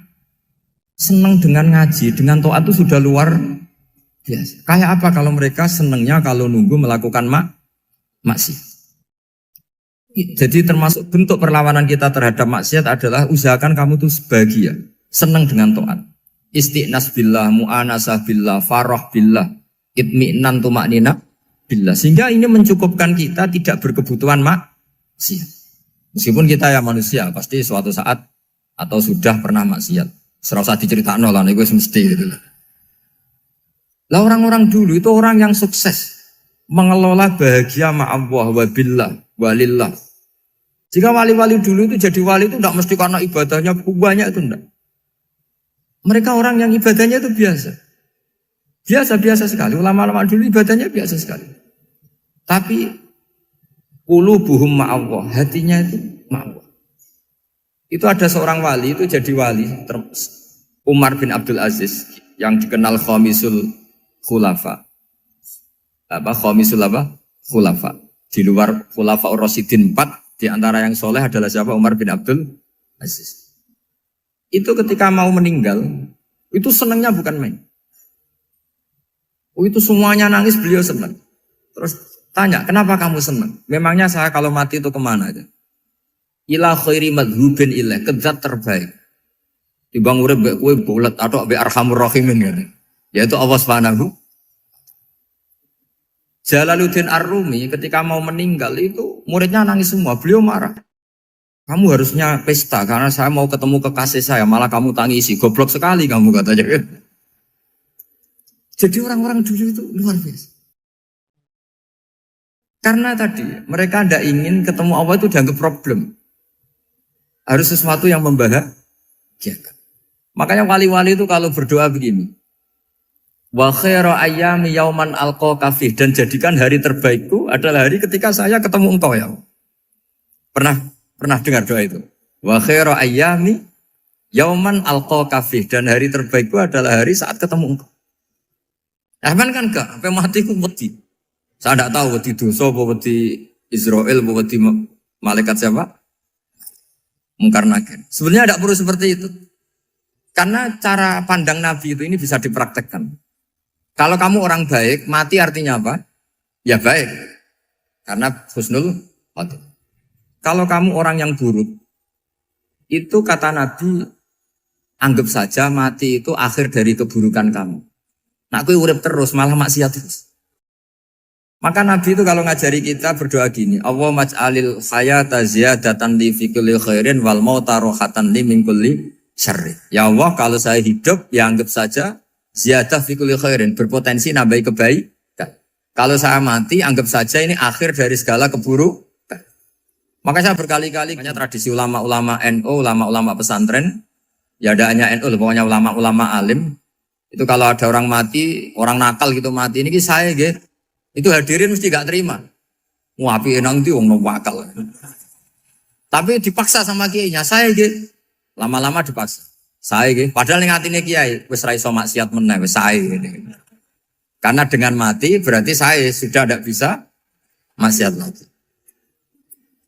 seneng dengan ngaji, dengan taat itu sudah luar biasa. Kayak apa kalau mereka senengnya kalau nunggu melakukan maksiat. Jadi termasuk bentuk perlawanan kita terhadap maksiat adalah usahakan kamu tuh bahagia, senang dengan taat. Istiqnas billah, mu'anasah billah, farah billah, itmi'nan tumaknina billah. Sehingga ini mencukupkan kita tidak berkebutuhan maksiat. Meskipun kita ya manusia, pasti suatu saat atau sudah pernah maksiat. Serasa diceritakan lah, itu mesti gitu. Lah orang-orang dulu itu orang yang sukses mengelola bahagia ma'allah wa billah walillah. Jika wali-wali dulu itu jadi wali itu tidak mesti karena ibadahnya banyak, itu enggak. Mereka orang yang ibadahnya itu biasa. Biasa-biasa sekali. Ulama-ulama dulu ibadahnya biasa sekali. Tapi qulubuhum ma'allah, hatinya itu ma'allah. Itu ada seorang wali itu jadi wali, Umar bin Abdul Aziz yang dikenal khamisul khulafa. Khamisul khulafa. Di luar khulafa Rasyidin 4, di antara yang soleh adalah siapa? Umar bin Abdul Aziz. Itu ketika mau meninggal, itu senangnya bukan main. Itu semuanya nangis, beliau senang. Terus tanya, kenapa kamu senang? Memangnya saya kalau mati itu kemana aja? Ila khairi madhubin ilah, ke zat terbaik. Dibang urip mbek kowe bulet atau mbek arhamur rahimin kan. Yaitu Allah Subhanahu. Jalaluddin Ar-Rumi ketika mau meninggal itu muridnya nangis semua, beliau marah. Kamu harusnya pesta karena saya mau ketemu kekasih saya, malah kamu tangisi, goblok sekali kamu katanya. Jadi orang-orang dulu itu luar biasa. Karena tadi mereka tidak ingin ketemu Allah itu dianggap problem. Harus sesuatu yang membahagiakan. Makanya wali-wali itu kalau berdoa begini. Wa khairu ayyami yauman alqa fih, dan jadikan hari terbaikku adalah hari ketika saya ketemu engkau ya. Pernah dengar doa itu? Wa khairu ayyami yauman alqa fih, dan hari terbaikku adalah hari saat ketemu engkau. Aman kan enggak? Sampai mati ku wedi. Saya tidak tahu wedi dosa apa wedi Israel apa wedi malaikat siapa? Mungkar nakir. Sebenarnya tidak perlu seperti itu. Karena cara pandang Nabi itu ini bisa dipraktekkan. Kalau kamu orang baik, mati artinya apa? Ya baik. Karena husnul khotimah. Kalau kamu orang yang buruk, itu kata Nabi, anggap saja mati itu akhir dari keburukan kamu. Nak kowe urip terus, malah maksiat terus. Maka Nabi itu kalau ngajari kita berdoa gini, Allah maj'alil hayata ziyadatan li fi kulli khairin wal mauta rohatan li min kulli syarri. Ya Allah, kalau saya hidup, ya anggap saja ziyadah fi kulli khairin, berpotensi nambahi kebaikan. Kalau saya mati, anggap saja ini akhir dari segala keburukan. Maka saya berkali-kali, banyak tradisi ulama-ulama NU, ulama-ulama pesantren, ya ada hanya NU, pokoknya ulama-ulama alim, itu kalau ada orang mati, orang nakal gitu mati, ini saya gitu, itu hadirin mesti gak terima. Ngapain nanti wong nakal. Tapi dipaksa sama kiainya, saya gitu, lama-lama dipaksa. Saya gitu, padahal yang ngatine kiai, wis ra iso maksiat meneh, wis saya gitu. Karena dengan mati berarti saya sudah tidak bisa maksiat lagi.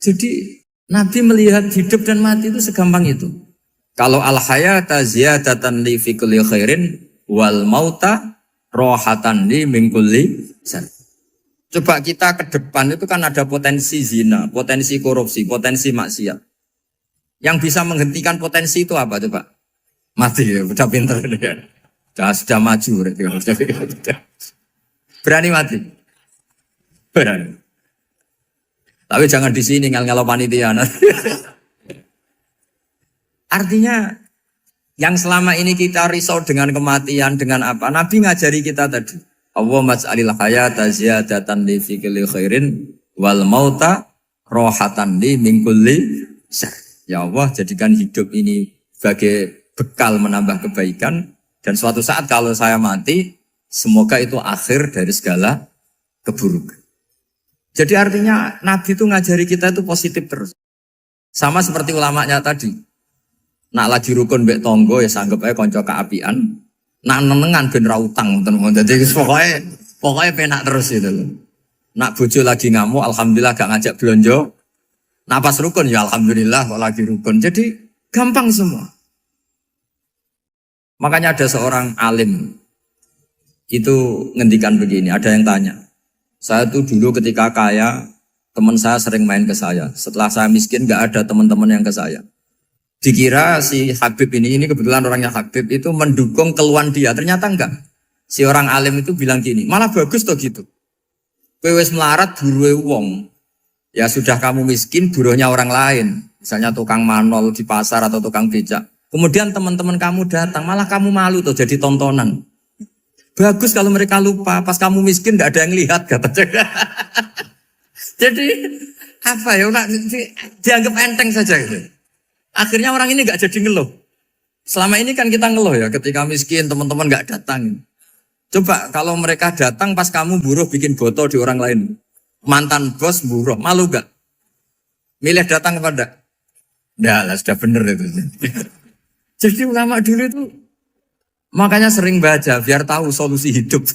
Jadi Nabi melihat hidup dan mati itu segampang itu. Kalau al-hayata ziyadatan li fi kulli khairin wal mauta rohatan li min kulli syarr. Coba kita ke depan itu kan ada potensi zina, potensi korupsi, potensi maksiat. Yang bisa menghentikan potensi itu apa coba? Mati ya, udah pinter ya. Sudah maju berani mati. Berani. Tapi jangan di sini ngel-ngelo panitia. Artinya yang selama ini kita risau dengan kematian, dengan apa? Nabi ngajari kita tadi. Allah maj'alil hayata ziyadatan li fi kulli khairin wal mauta rohatan li min kulli syarr. Ya Allah, jadikan hidup ini sebagai bekal menambah kebaikan, dan suatu saat kalau saya mati, semoga itu akhir dari segala keburukan. Jadi artinya Nabi itu ngajari kita itu positif terus. Sama seperti ulamanya tadi. Nak lagi rukun mbek tonggo ya sanggep ae kanca keapian. Nak nenengan ben ra utang ngoten. Dadi pokoknya penak terus itu loh. Nak bojo lagi ngamuk alhamdulillah gak ngajak blonjo. Nak pas rukun ya alhamdulillah kok lagi rukun. Jadi gampang semua. Makanya ada seorang alim itu ngendikan begini, ada yang tanya. Saya tuh dulu ketika kaya, teman saya sering main ke saya. Setelah saya miskin gak ada teman-teman yang ke saya. Dikira si Habib ini kebetulan orangnya Habib itu mendukung keluhan dia. Ternyata enggak. Si orang alim itu bilang gini, malah bagus toh gitu. Kowe wis melarat buruhe wong. Ya sudah kamu miskin buruhnya orang lain. Misalnya tukang manol di pasar atau tukang becak. Kemudian teman-teman kamu datang, malah kamu malu tuh jadi tontonan. Bagus kalau mereka lupa, pas kamu miskin gak ada yang lihat katanya. Jadi apa ya, dianggap enteng saja gitu. Akhirnya orang ini gak jadi ngeluh. Selama ini kan kita ngeluh ya, ketika miskin teman-teman gak datang. Coba kalau mereka datang pas kamu buruh bikin botol di orang lain. Mantan bos buruh, malu gak? Milih datang kepada? Nggak lah, sudah bener itu. Jadi ulama dulu itu makanya sering baca biar tahu solusi hidup.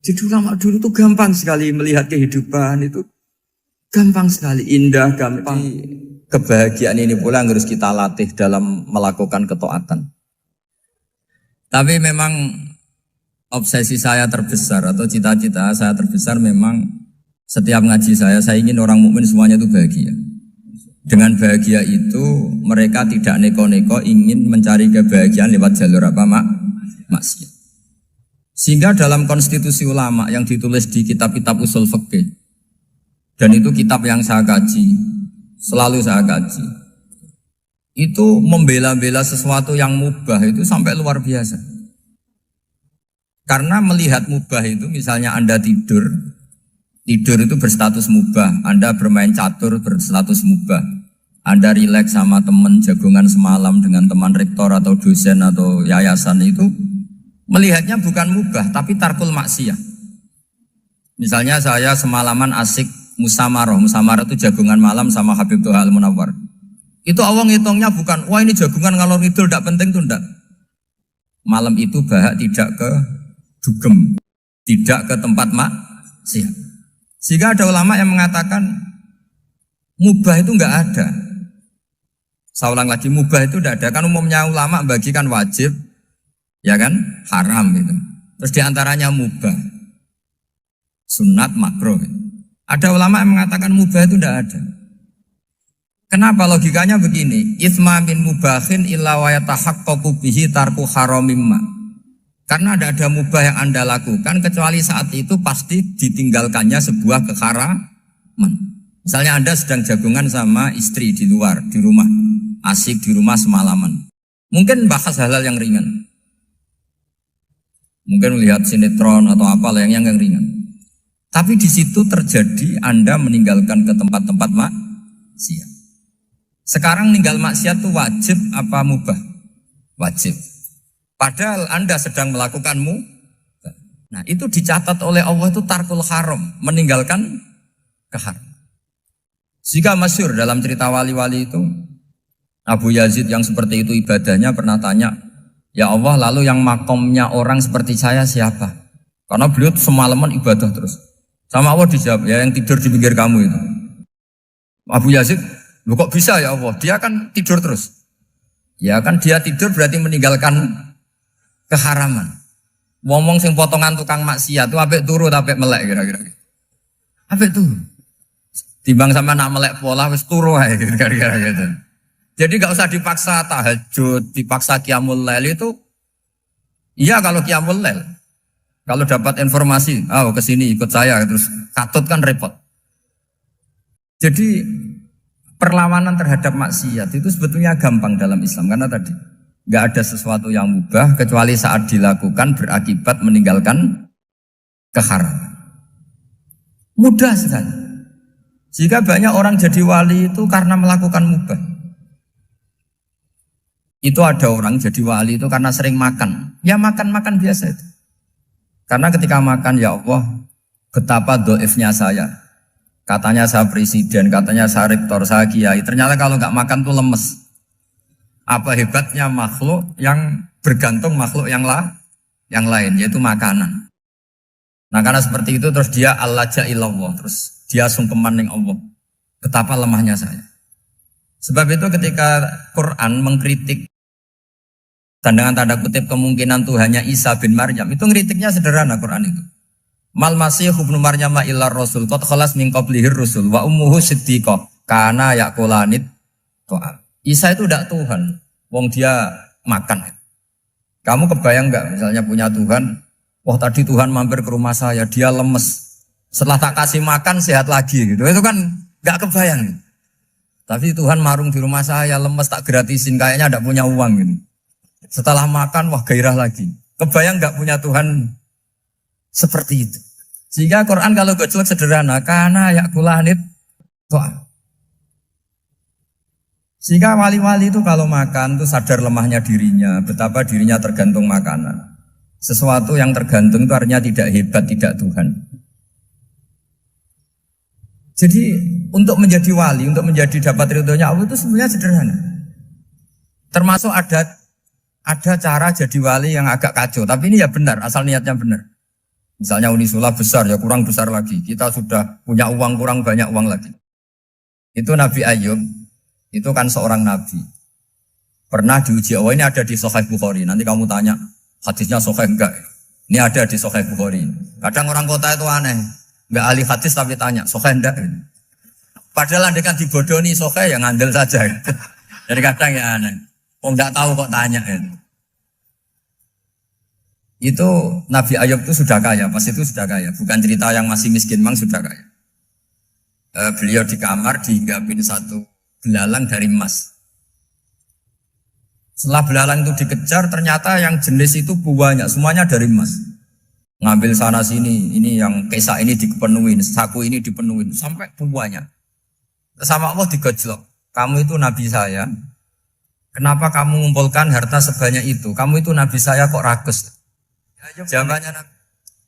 Jadi ulama dulu tuh gampang sekali melihat kehidupan itu. Gampang sekali, indah, gampang. Kebahagiaan ini pula yang harus kita latih dalam melakukan ketaatan. Tapi memang obsesi saya terbesar atau cita-cita saya terbesar memang setiap ngaji saya ingin orang mukmin semuanya itu bahagia. Dengan bahagia itu mereka tidak neko-neko ingin mencari kebahagiaan lewat jalur apa maksiat. Sehingga dalam konstitusi ulama yang ditulis di kitab-kitab usul fikih, dan itu kitab yang saya kaji, selalu saya kaji, itu membela-bela sesuatu yang mubah itu sampai luar biasa. Karena melihat mubah itu, misalnya Anda tidur itu berstatus mubah, Anda bermain catur berstatus mubah, Anda rileks sama teman jagungan semalam dengan teman rektor atau dosen atau yayasan itu, melihatnya bukan mubah, tapi tarkul maksiyah. Misalnya saya semalaman asik musamarah itu jagungan malam sama Habib Toha Al-Munawwar. Itu awang hitungnya bukan, wah ini jagungan ngalor ngidul tidak penting tuh enggak. Malam itu bahak tidak ke dugem, tidak ke tempat maksiat. Sehingga ada ulama yang mengatakan mubah itu enggak ada. Saya ulang lagi, mubah itu tidak ada. Kan umumnya ulama bagikan wajib, ya kan, haram gitu. Terus diantaranya mubah, sunat, makruh. Ada ulama yang mengatakan mubah itu tidak ada. Kenapa? Logikanya begini, itsma min mubahin illa wa yatahaqqaqu bihi tarku haramimma. Karena tidak ada mubah yang Anda lakukan kecuali saat itu pasti ditinggalkannya sebuah keharaman. Misalnya Anda sedang jagungan sama istri di luar, di rumah, asik di rumah semalaman. Mungkin bahas hal-hal yang ringan. Mungkin melihat sinetron atau apalah yang ringan. Tapi di situ terjadi Anda meninggalkan ke tempat-tempat maksiat. Sekarang ninggal maksiat itu wajib apa mubah? Wajib. Padahal Anda sedang melakukanmu. Nah itu dicatat oleh Allah itu tarkul haram, meninggalkan keharam. Jika masyhur dalam cerita wali-wali itu, Abu Yazid yang seperti itu ibadahnya pernah tanya, ya Allah lalu yang makomnya orang seperti saya siapa? Karena beliau semalaman ibadah terus. Sama Allah dijawab, ya yang tidur di pinggir kamu itu. Abu Yazid, lu kok bisa ya Allah? Dia kan tidur terus. Ya kan dia tidur berarti meninggalkan keharaman. Ngomong sing potongan tukang maksiat itu apik turu apik melek kira-kira. Apik turu. Timbang sama nak melek pola wis turu ae kira-kira gitu. Jadi gak usah dipaksa tahajud, dipaksa qiyamul lail itu. Iya kalau qiyamul lail. Kalau dapat informasi, kesini ikut saya, terus katut kan repot. Jadi perlawanan terhadap maksiat itu sebetulnya gampang dalam Islam. Karena tadi, gak ada sesuatu yang mubah kecuali saat dilakukan berakibat meninggalkan keharaman. Mudah sekali. Jika banyak orang jadi wali itu karena melakukan mubah. Itu ada orang jadi wali itu karena sering makan. Ya makan-makan biasa itu. Karena ketika makan, ya Allah, betapa doifnya saya. Katanya saya presiden, katanya saya rektor, saya kiai. Ternyata kalau nggak makan tuh lemes. Apa hebatnya makhluk yang bergantung makhluk yang lain, yaitu makanan. Nah karena seperti itu terus dia al-laja'illallah, terus dia sungkeman ning Allah. Betapa lemahnya saya. Sebab itu ketika Quran mengkritik dan dengan tanda kutip kemungkinan Tuhannya Isa bin Maryam, itu ngeritiknya sederhana Quran itu. Mal masih ibnu Maryam illa rasul qad khalas min qablihir rusul wa ummuhu siddiqah kana yaqulanit ta'am. Isa itu tidak Tuhan, wong dia makan. Kamu kebayang nggak misalnya punya Tuhan, wah tadi Tuhan mampir ke rumah saya, dia lemes. Setelah tak kasih makan sehat lagi gitu. Itu kan nggak kebayang. Tapi Tuhan marung di rumah saya, lemes tak gratisin, kayaknya tidak punya uang gitu. Setelah makan, wah gairah lagi. Kebayang nggak punya Tuhan seperti itu. Sehingga Quran kalau gojlok sederhana, karena yakulanit ta'am. Sehingga wali-wali itu kalau makan itu sadar lemahnya dirinya, betapa dirinya tergantung makanan. Sesuatu yang tergantung itu artinya tidak hebat, tidak Tuhan. Jadi untuk menjadi wali, untuk menjadi dapat ridhonya Allah itu sebenarnya sederhana. Termasuk ada cara jadi wali yang agak kacau, tapi ini ya benar, asal niatnya benar. Misalnya Unisula besar, ya kurang besar lagi. Kita sudah punya uang, kurang banyak uang lagi. Itu Nabi Ayub. Itu kan seorang nabi. Pernah diuji, oh ini ada di Sahih Bukhari. Nanti kamu tanya, hadisnya Sahih enggak? Ini ada di Sahih Bukhari. Kadang orang kota itu aneh. Enggak ahli hadis tapi tanya, Sahih enggak? Padahal anda kan dibodohi Sahih, ya ngandel saja. Jadi kadang ya aneh. Oh enggak tahu kok tanya. Itu Nabi Ayub itu sudah kaya, pas itu sudah kaya. Bukan cerita yang masih miskin, memang sudah kaya. Beliau di kamar dihinggapin satu belalang dari emas. Setelah belalang itu dikejar, ternyata yang jenis itu banyak, semuanya dari emas. Ngambil sana sini, ini yang kesa ini dipenuhin, saku ini dipenuhin, sampai banyak. Sama Allah digojlok. Kamu itu nabi saya. Kenapa kamu mengumpulkan harta sebanyak itu? Kamu itu nabi saya kok rakus? Jawabannya,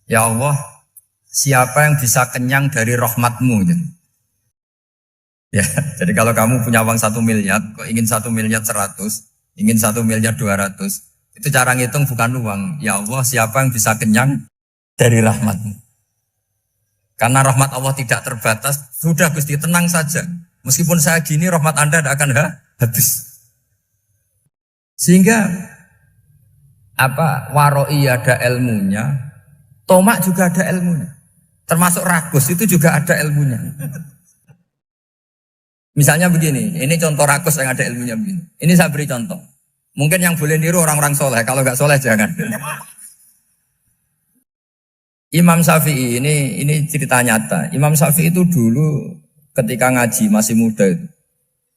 ya Allah, siapa yang bisa kenyang dari rahmatmu? Ya, jadi kalau kamu punya uang 1 miliar, kok ingin 1 miliar 100, ingin 1 miliar 200, itu cara ngitung bukan uang. Ya Allah, siapa yang bisa kenyang dari rahmatmu? Karena rahmat Allah tidak terbatas, sudah Gusti tenang saja. Meskipun saya gini, rahmat Anda tidak akan habis. Sehingga waroi ada ilmunya, tomak juga ada ilmunya. Termasuk ragus itu juga ada ilmunya. Misalnya begini, ini contoh rakus yang ada ilmunya begini. Ini saya beri contoh. Mungkin yang boleh niru orang-orang soleh, kalau nggak soleh jangan. Imam Syafi'i ini cerita nyata. Imam Syafi'i itu dulu ketika ngaji masih muda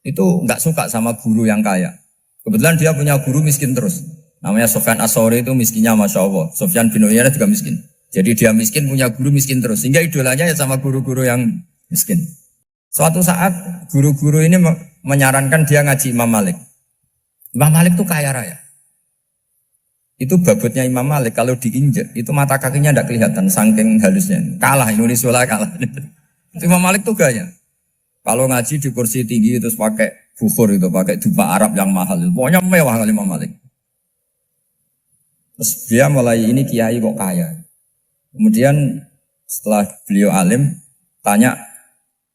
itu nggak suka sama guru yang kaya. Kebetulan dia punya guru miskin terus. Namanya Sufyan As-Tsauri itu miskinnya Masya Allah. Sufyan bin Uyainah juga miskin. Jadi dia miskin punya guru miskin terus. Sehingga idolanya ya sama guru-guru yang miskin. Suatu saat guru-guru ini menyarankan dia ngaji Imam Malik. Imam Malik itu kaya raya. Itu babutnya Imam Malik kalau diinjak itu mata kakinya tidak kelihatan saking halusnya. Kalah Indonesia kalah. Itu Imam Malik tuh gaya. Kalau ngaji di kursi tinggi terus pakai bukhur itu, pakai dupa Arab yang mahal. Pokoknya mewah kali Imam Malik. Terus dia mulai ini kiai kok kaya. Kemudian setelah beliau alim tanya,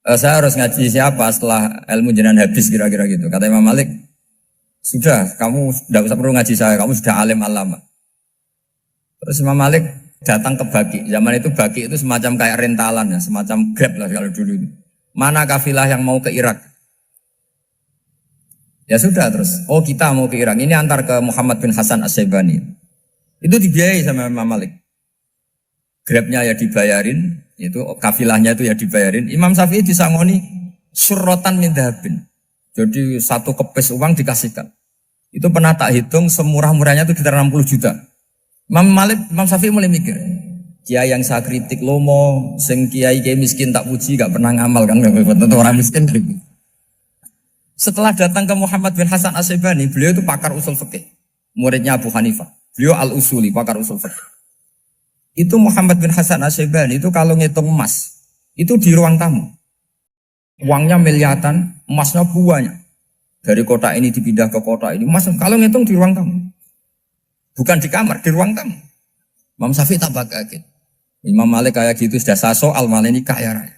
saya harus ngaji siapa setelah ilmu jenengan habis kira-kira gitu. Kata Imam Malik, sudah kamu tidak usah perlu ngaji saya, kamu sudah alim alama. Terus Imam Malik datang ke Baki. Zaman itu Baki itu semacam kayak rentalan ya, semacam Grab lah kalau dulu itu. Mana kafilah yang mau ke Irak? Ya sudah terus, oh kita mau ke Irak. Ini antar ke Muhammad bin Hasan As-Syaibani. Itu dibiayai sama Imam Malik. Grabnya ya dibayarin, itu kafilahnya itu ya dibayarin. Imam Syafi'i disangoni surrotan min dhahabin. Jadi satu kepes uang dikasihkan. Itu pernah tak hitung semurah-murahnya itu sekitar 60 juta. Imam Syafi'i mulai mikir, kiai yang saya kritik lomo, sing kiai miskin tak puji, gak pernah ngamal kan, tentu orang miskin. Setelah datang ke Muhammad bin Hasan As-Syaibani, beliau itu pakar usul fikih, muridnya Abu Hanifah. Beliau al-usuli, pakar usul fikih. Itu Muhammad bin Hasan As-Syaibani itu kalau ngitung emas, itu di ruang tamu. Uangnya miliaran, emasnya banyak. Dari kota ini dipindah ke kota ini. Mas, kalau ngitung di ruang tamu. Bukan di kamar, di ruang tamu. Imam Syafi'i tambah kaget. Imam Malik kayak gitu sudah soal malah ini kaya raya.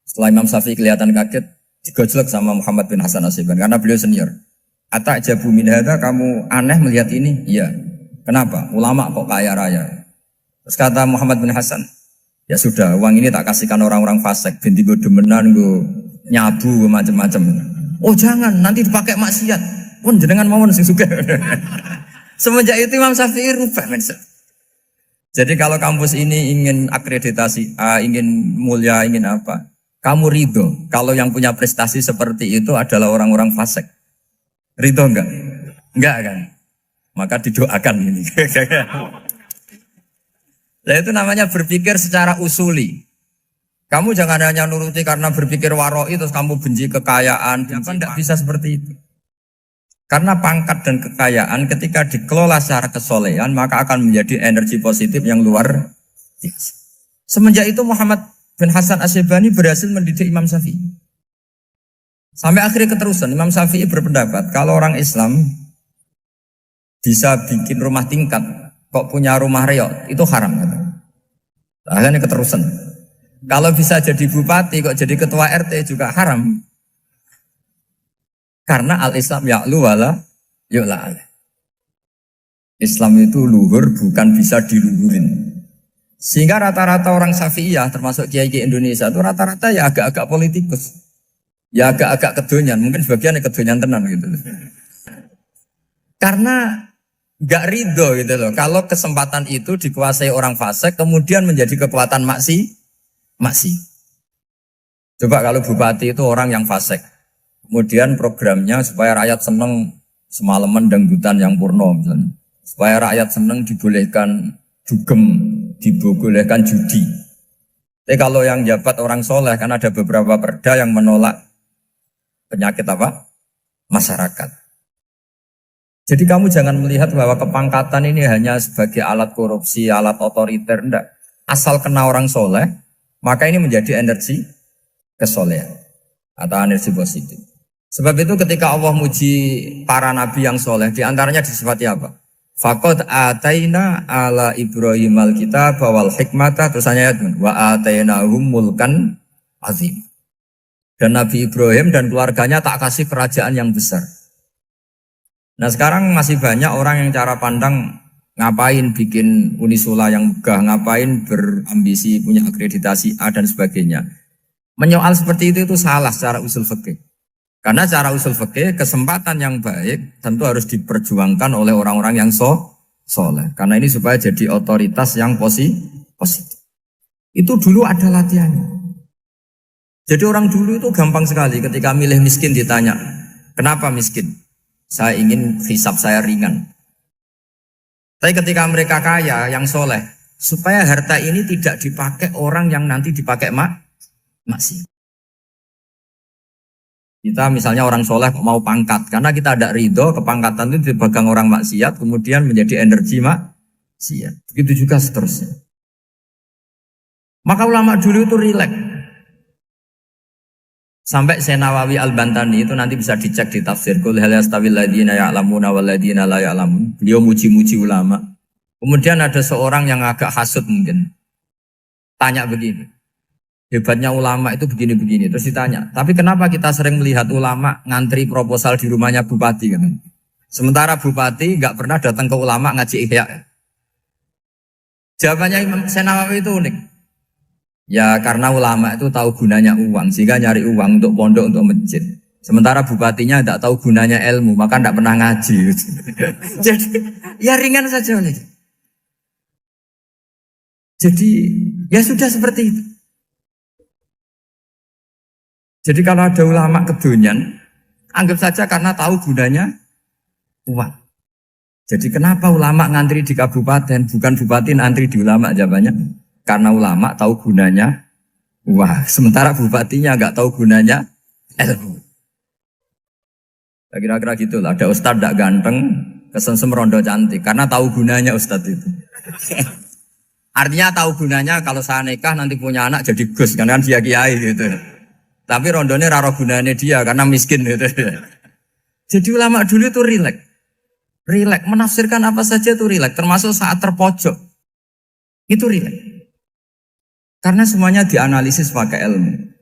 Setelah Imam Syafi'i kelihatan kaget, digojlok sama Muhammad bin Hasan Asyibani karena beliau senior. Atajabu min hadza, kamu aneh melihat ini? Iya. Kenapa? Ulama kok kaya raya. Terus kata Muhammad bin Hasan, ya sudah, uang ini tak kasihkan orang-orang fasik, binti gue demenan, gue nyabu, gue macam-macam. Oh jangan, nanti dipakai maksiat. Pun jenengan mawon sing sugih. Semenjak itu Imam Syafi'i rubah mindset. Jadi kalau kampus ini ingin akreditasi A, ingin mulia, ingin apa? Kamu ridho kalau yang punya prestasi seperti itu adalah orang-orang fasik. Ridho enggak? Enggak kan? Maka didoakan ini. Nah itu namanya berpikir secara usuli. Kamu jangan hanya nuruti karena berpikir waroi terus kamu benci kekayaan. Tidak bisa seperti itu. Karena pangkat dan kekayaan ketika dikelola secara kesolehan maka akan menjadi energi positif yang luar biasa. Semenjak itu Muhammad bin Hasan Asyibani berhasil mendidik Imam Syafi'i. Sampai akhirnya keterusan Imam Syafi'i berpendapat kalau orang Islam bisa bikin rumah tingkat kok punya rumah reot itu haram. Akhirnya keterusan. Kalau bisa jadi bupati kok jadi ketua RT juga haram. Karena al-Islam ya'lu wala yu'la. Islam itu luhur bukan bisa diluhurin. Sehingga rata-rata orang Syafi'iyah termasuk kiai-kiai Indonesia itu rata-rata ya agak-agak politikus. Ya agak-agak kedonyan, mungkin sebagian kedonyan tenan gitu. Karena gak ridho gitu loh. Kalau kesempatan itu dikuasai orang fasik kemudian menjadi kekuatan maksi. Coba kalau bupati itu orang yang fasik. Kemudian programnya supaya rakyat seneng semalaman dangdutan yang purno misalnya. Supaya rakyat seneng dibolehkan dugem, dibolehkan judi. Tapi kalau yang jabat orang soleh kan ada beberapa perda yang menolak penyakit apa? Masyarakat. Jadi kamu jangan melihat bahwa kepangkatan ini hanya sebagai alat korupsi, alat otoriter. Enggak. Asal kena orang soleh, maka ini menjadi energi kesolehan atau energi positif. Sebab itu ketika Allah muji para nabi yang soleh, diantaranya disifati apa? Faqad ataina ala Ibrahim al-kitab wal hikmata, terusannya wa atainahum mulkan azim. Dan Nabi Ibrahim dan keluarganya tak kasih kerajaan yang besar. Nah sekarang masih banyak orang yang cara pandang ngapain bikin Unisula yang megah, ngapain berambisi punya akreditasi A dan sebagainya. Menyoal seperti itu salah secara usul fikih. Karena secara usul fikih kesempatan yang baik tentu harus diperjuangkan oleh orang-orang yang soleh. Karena ini supaya jadi otoritas yang positif. Itu dulu ada latihannya. Jadi orang dulu itu gampang sekali ketika milih miskin ditanya, kenapa miskin? Saya ingin hisab saya ringan. Tapi ketika mereka kaya, yang soleh, supaya harta ini tidak dipakai orang yang nanti dipakai maksiat. Kita misalnya orang soleh mau pangkat, karena kita ada ridho, kepangkatan itu dipegang orang maksiat, kemudian menjadi energi maksiat. Begitu juga seterusnya. Maka ulama dulu itu rileks. Sampai Senawawi Al-Bantani itu nanti bisa dicek di tafsir. Qul hal yastawil ladzina ya'lamuna wal ladzina la ya'lamun. Beliau muji-muji ulama. Kemudian ada seorang yang agak hasut mungkin. Tanya begini. Hebatnya ulama itu begini-begini. Terus ditanya, tapi kenapa kita sering melihat ulama ngantri proposal di rumahnya bupati kan? Sementara bupati nggak pernah datang ke ulama ngaji ihya. Jawabannya Imam Senawawi itu unik. Ya karena ulama itu tahu gunanya uang, sehingga nyari uang untuk pondok, untuk masjid. Sementara bupatinya tidak tahu gunanya ilmu, maka tidak pernah ngaji. Jadi ya ringan saja oleh. Jadi ya sudah seperti itu. Jadi kalau ada ulama kedonyan, anggap saja karena tahu gunanya uang. Jadi kenapa ulama ngantri di kabupaten, bukan bupati ngantri di ulama? Jawabannya karena ulama tahu gunanya uang, sementara bupatinya nggak tahu gunanya ilmu. Kira-kira gitu lah. Ada ustadz tidak ganteng, kesensem rondo cantik, karena tahu gunanya ustadz itu. Artinya tahu gunanya kalau saya nikah nanti punya anak jadi gus, kan dia kiai gitu. Tapi rondone raro gunane dia karena miskin gitu. Jadi ulama dulu itu rileks. Rileks menafsirkan apa saja itu rileks, termasuk saat terpojok. Itu rileks. Karena semuanya dianalisis pakai ilmu.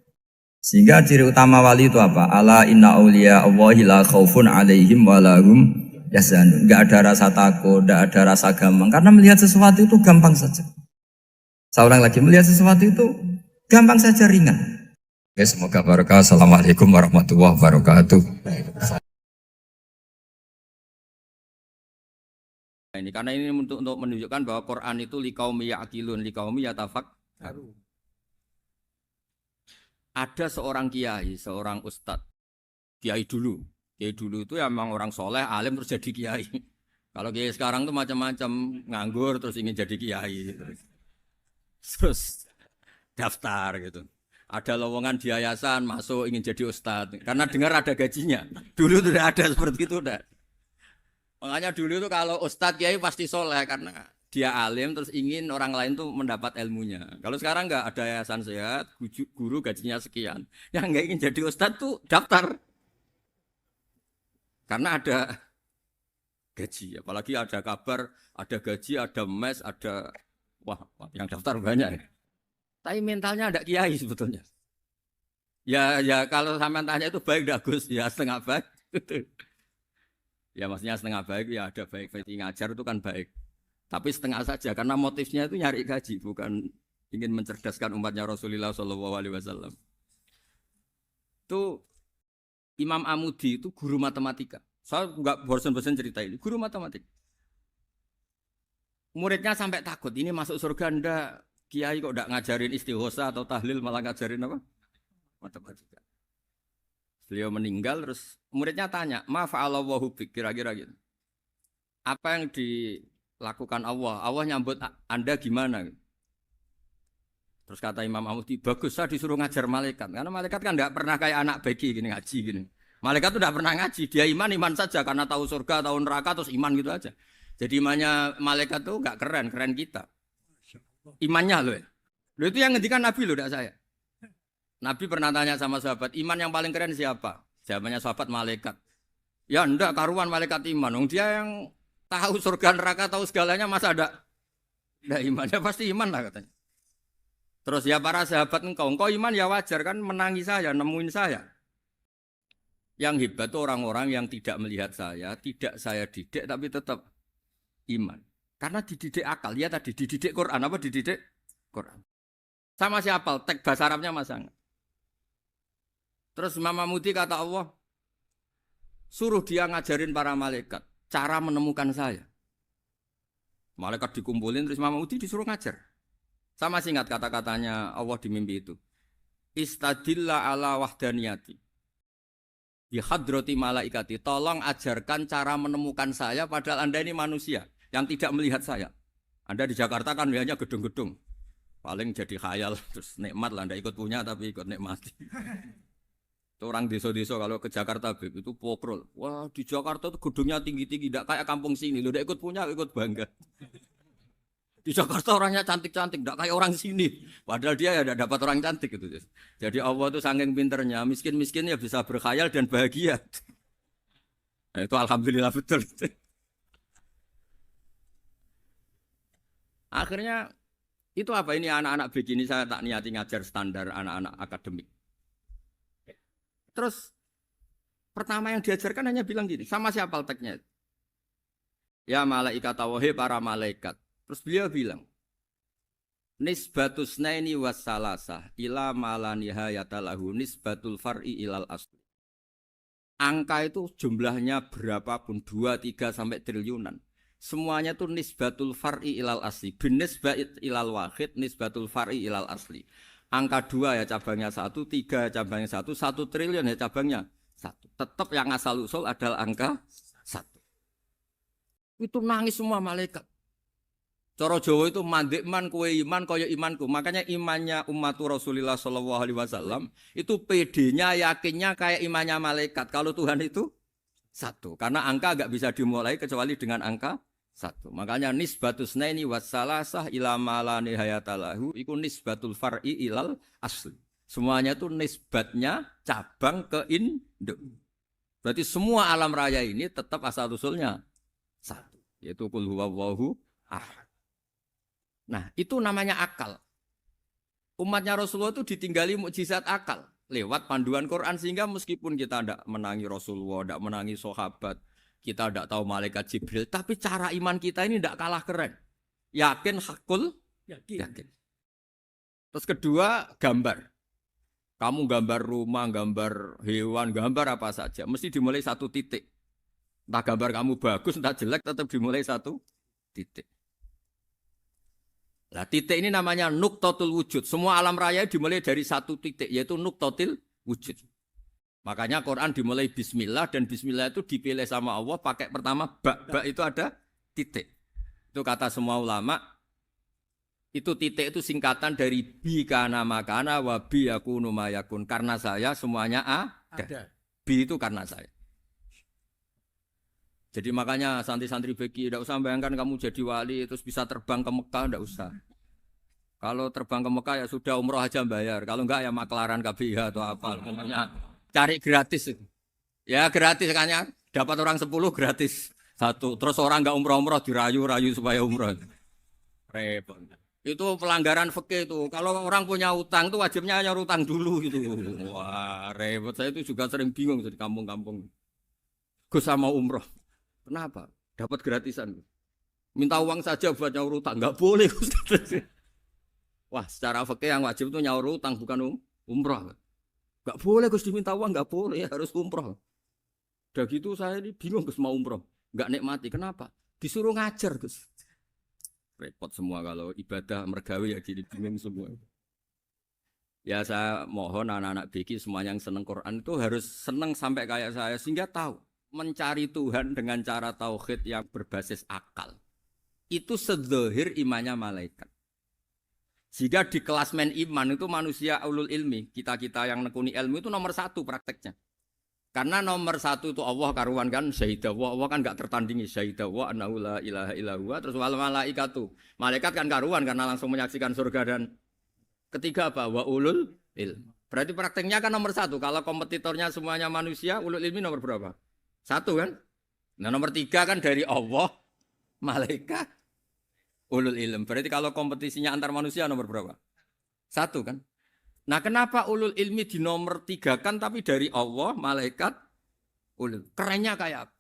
Sehingga ciri utama wali itu apa? Ala inna awliya Allahi la khaufun alaihim walahum yahzanun. Enggak ada rasa takut, enggak ada rasa gampang. Karena melihat sesuatu itu gampang saja. Saya ulang lagi, melihat sesuatu itu gampang saja, ringan. Oke, semoga barokah. Assalamualaikum warahmatullahi wabarakatuh. Ini karena ini untuk menunjukkan bahwa Quran itu liqaumi ya'qilun, liqaumi yatafakkarun. Ada seorang kiai, seorang ustadz, kiai dulu itu ya memang orang soleh, alim terus jadi kiai. Kalau kiai sekarang tuh macam-macam, nganggur terus ingin jadi kiai, terus daftar gitu. Ada lowongan di yayasan masuk ingin jadi ustadz, karena dengar ada gajinya. Dulu tuh udah ada seperti itu udah. Makanya dulu tuh kalau ustadz kiai pasti soleh karena dia alim terus ingin orang lain tuh mendapat ilmunya. Kalau sekarang nggak ada yayasan sehat, guru gajinya sekian. Yang nggak ingin jadi ustadz tuh daftar. Karena ada gaji, apalagi ada kabar, ada gaji, ada mes, ada wah yang daftar banyak. Tapi mentalnya ada kiai sebetulnya. Ya kalau sama tanya itu baik dah Gus, ya setengah baik. Ya maksudnya setengah baik ya ada baik ngajar itu kan baik. Tapi setengah saja karena motifnya itu nyari gaji bukan ingin mencerdaskan umatnya Rasulullah SAW. Itu Imam Amudi itu guru matematika. Saya nggak bosan-bosan cerita ini. Guru matematika. Muridnya sampai takut ini masuk surga ndak. Kiai kok ndak ngajarin istighosa atau tahlil malah ngajarin apa? Matematika. Beliau meninggal terus muridnya tanya, "Ma fa'alallahu bik?" Kira-kira gitu. Apa yang dilakukan Allah? Allah nyambut Anda gimana? Terus kata Imam Amudi, "Bagus saya disuruh ngajar malaikat." Karena malaikat kan enggak pernah kayak anak beki gini ngaji gini. Malaikat itu enggak pernah ngaji, dia iman saja karena tahu surga, tahu neraka terus iman gitu aja. Jadi imannya malaikat tuh enggak keren kita. Imannya loh. Loh itu yang ngendikan Nabi loh, enggak saya. Nabi pernah tanya sama sahabat, iman yang paling keren siapa? Jawabannya sahabat malaikat. Ya enggak, karuan malaikat iman. Dia yang tahu surga neraka, tahu segalanya masa ada imannya pasti iman lah katanya. Terus ya para sahabat engkau iman ya wajar kan menangi saya, nemuin saya. Yang hebat itu orang-orang yang tidak melihat saya, tidak saya didik tapi tetap iman. Karena dididik akal, ya tadi dididik Quran, apa dididik Quran. Sama siapa? Teks bahasa Arabnya masang. Terus Imam Amudi kata Allah, suruh dia ngajarin para malaikat cara menemukan saya. Malaikat dikumpulin terus Imam Amudi disuruh ngajar. Sama singkat kata-katanya Allah di mimpi itu. Istadilla ala wahdaniyati. Di hadrati malaikati. Tolong ajarkan cara menemukan saya padahal Anda ini manusia yang tidak melihat saya. Anda di Jakarta kan hanya gedung-gedung. Paling jadi khayal terus nikmat lah Anda ikut punya tapi ikut nikmati. Orang desa-desa kalau ke Jakarta itu pokrol. Wah di Jakarta tuh gedungnya tinggi-tinggi, tidak kayak kampung sini. Lu udah ikut punya, ikut bangga. Di Jakarta orangnya cantik-cantik, tidak kayak orang sini. Padahal dia ya tidak dapat orang cantik gitu. Jadi Allah tuh saking pinternya, miskin-miskin ya bisa berkhayal dan bahagia. Nah, itu alhamdulillah betul. Akhirnya itu apa ini anak-anak begini saya tak niati ngajar standar anak-anak akademik. Terus pertama yang diajarkan hanya bilang gini, sama siapa teknya? Ya malaikat wahai para malaikat. Terus beliau bilang, nisbatus naini wassalasah ila malanihayatalahu nisbatul far'i ilal asli. Angka itu jumlahnya berapapun 2, 3 sampai triliunan. Semuanya itu nisbatul far'i ilal asli. Bin nisbat ilal wahid nisbatul far'i ilal asli. Angka 2 ya cabangnya 1, 3 cabangnya 1, 1 triliun ya cabangnya 1. Tetap yang asal usul adalah angka 1. Itu nangis semua malaikat. Cara Jawa itu mandekman kowe iman kaya imanku. Makanya imannya umat Rasulullah SAW itu PD-nya yakinnya kayak imannya malaikat. Kalau Tuhan itu 1. Karena angka enggak bisa dimulai kecuali dengan angka 1. Makanya nisbatus naini wassalasah ila malani hayatalahu iku nisbatul far'i ilal asli. Semuanya itu nisbatnya cabang ke induk. Berarti semua alam raya ini tetap asal usulnya satu, yaitu qul huwallahu ahad. Nah, itu namanya akal. Umatnya Rasulullah itu ditinggali mukjizat akal lewat panduan Quran, sehingga meskipun kita tidak menangi Rasulullah, tidak menangi sahabat, kita tidak tahu malaikat Jibril, tapi cara iman kita ini tidak kalah keren. Yakin, hakul, yakin. Terus kedua, gambar. Kamu gambar rumah, gambar hewan, gambar apa saja, mesti dimulai satu titik. Entah gambar kamu bagus, entah jelek, tetap dimulai satu titik. Nah, titik ini namanya nuqtatul wujud. Semua alam raya dimulai dari satu titik, yaitu nuqtatil wujud. Makanya Quran dimulai bismillah, dan bismillah itu dipilih sama Allah pakai pertama ba itu ada titik. Itu kata semua ulama, itu titik itu singkatan dari bi kana makana wa bi yakunu mayakun. Karena saya semuanya ada. Bi itu karena saya. Jadi makanya santri-santri beki, tidak usah bayangkan kamu jadi wali terus bisa terbang ke Mekah, tidak usah. Kalau terbang ke Mekah ya sudah umroh aja bayar. Kalau enggak ya maklaran KBH atau apa. Pokoknya cari gratis. Ya gratis kan ya. Dapat orang 10 gratis satu. Terus orang enggak umroh-umroh dirayu-rayu supaya umroh. Repot. Itu pelanggaran fikih itu. Kalau orang punya utang itu wajibnya nyaur utang dulu gitu. Wah repot. Saya itu juga sering bingung di kampung-kampung. Gus sama umroh. Kenapa? Dapat gratisan. Minta uang saja buat nyaur utang. Enggak boleh. Wah, secara fikih yang wajib itu nyaur utang bukan umroh. Enggak boleh Gus diminta uang, enggak boleh, harus umroh. Udah gitu saya ini bingung Gus mau umroh. Enggak nikmati. Kenapa? Disuruh ngajar Gus. Repot semua kalau ibadah mergawe ya jadi bingung semua. Ya saya mohon anak-anak BK semuanya yang seneng Quran itu harus seneng sampai kayak saya sehingga tahu mencari Tuhan dengan cara tauhid yang berbasis akal. Itu sedzahir imannya malaikat. Jika di klasmen iman itu manusia ulul ilmi, kita-kita yang nekuni ilmu itu nomor 1 prakteknya. Karena nomor 1 itu Allah karuan kan, syahidah Allah kan gak tertandingi, syahidah wa annahu la ilaha illallah, terus wal malaikatu. Malaikat kan karuan karena langsung menyaksikan surga, dan ketiga apa? Wa ulul ilmi. Berarti prakteknya kan nomor 1. Kalau kompetitornya semuanya manusia, ulul ilmi nomor berapa? 1 kan? Nah nomor 3 kan dari Allah, malaikat, ulul ilm. Berarti kalau kompetisinya antar manusia nomor berapa? 1 kan? Nah kenapa ulul ilmi di nomor 3 kan tapi dari Allah, malaikat, ulul. Kerennya kayak apa?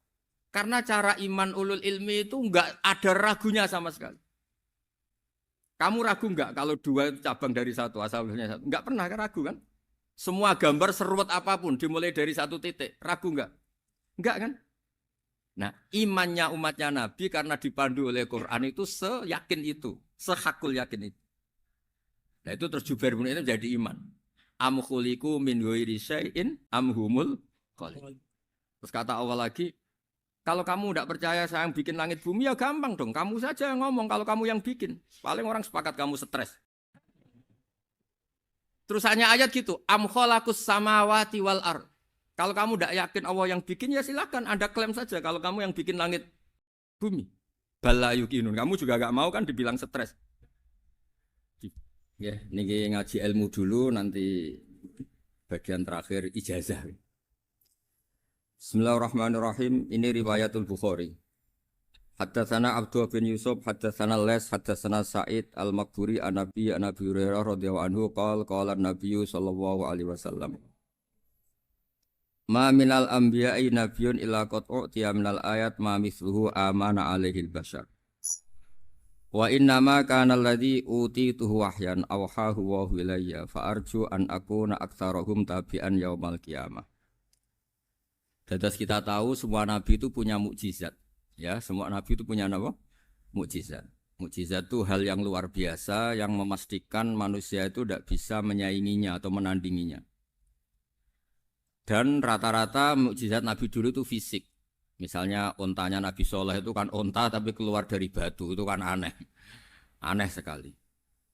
Karena cara iman ulul ilmi itu enggak ada ragunya sama sekali. Kamu ragu enggak kalau 2 cabang dari 1, asalnya 1? Enggak pernah kan ragu kan? Semua gambar seruat apapun dimulai dari 1 titik. Ragu enggak? Enggak kan? Nah, imannya umatnya Nabi karena dipandu oleh Quran itu seyakin itu, sehakul yakin itu. Nah, itu terus Jubair bin itu jadi iman. Am khuliqu min ghairi syai'in am humul khaliq. Terus kata Allah lagi, kalau kamu tidak percaya saya yang bikin langit bumi ya gampang dong. Kamu saja yang ngomong kalau kamu yang bikin. Paling orang sepakat kamu stres. Terus hanya ayat gitu, am khalaqus samawati wal ard. Kalau kamu tidak yakin Allah yang bikin, ya silakan Anda klaim saja kalau kamu yang bikin langit bumi. Bala yuqinun. Kamu juga gak mau kan dibilang stres. Ya, ini ngaji ilmu dulu, nanti bagian terakhir ijazah. Bismillahirrahmanirrahim. Ini riwayatul Bukhari. Haddatsana Abdullah bin Yusuf, haddatsana Les, haddatsana Sa'id al-Maqburi an-Nabi Hurairah radhiyallahu anhu qala an-Nabi sallallahu alaihi wasallam. Ma minal anbiya'i nabiyyun illa qad u'tiya minal ayat ma mithluhu amana alaihil bashar. Wa innama kana alladhi utituhu wahyan awhahu wa ilayya fa arju an akuna aktsarahum tabi'an yaumal qiyamah. Dadas kita tahu semua nabi itu punya mukjizat. Ya, semua nabi itu punya apa? Mukjizat. Mukjizat itu hal yang luar biasa yang memastikan manusia itu tidak bisa menyainginya atau menandinginya. Dan rata-rata mukjizat Nabi dulu itu fisik. Misalnya ontanya Nabi Soleh itu kan onta tapi keluar dari batu, itu kan aneh. Aneh sekali.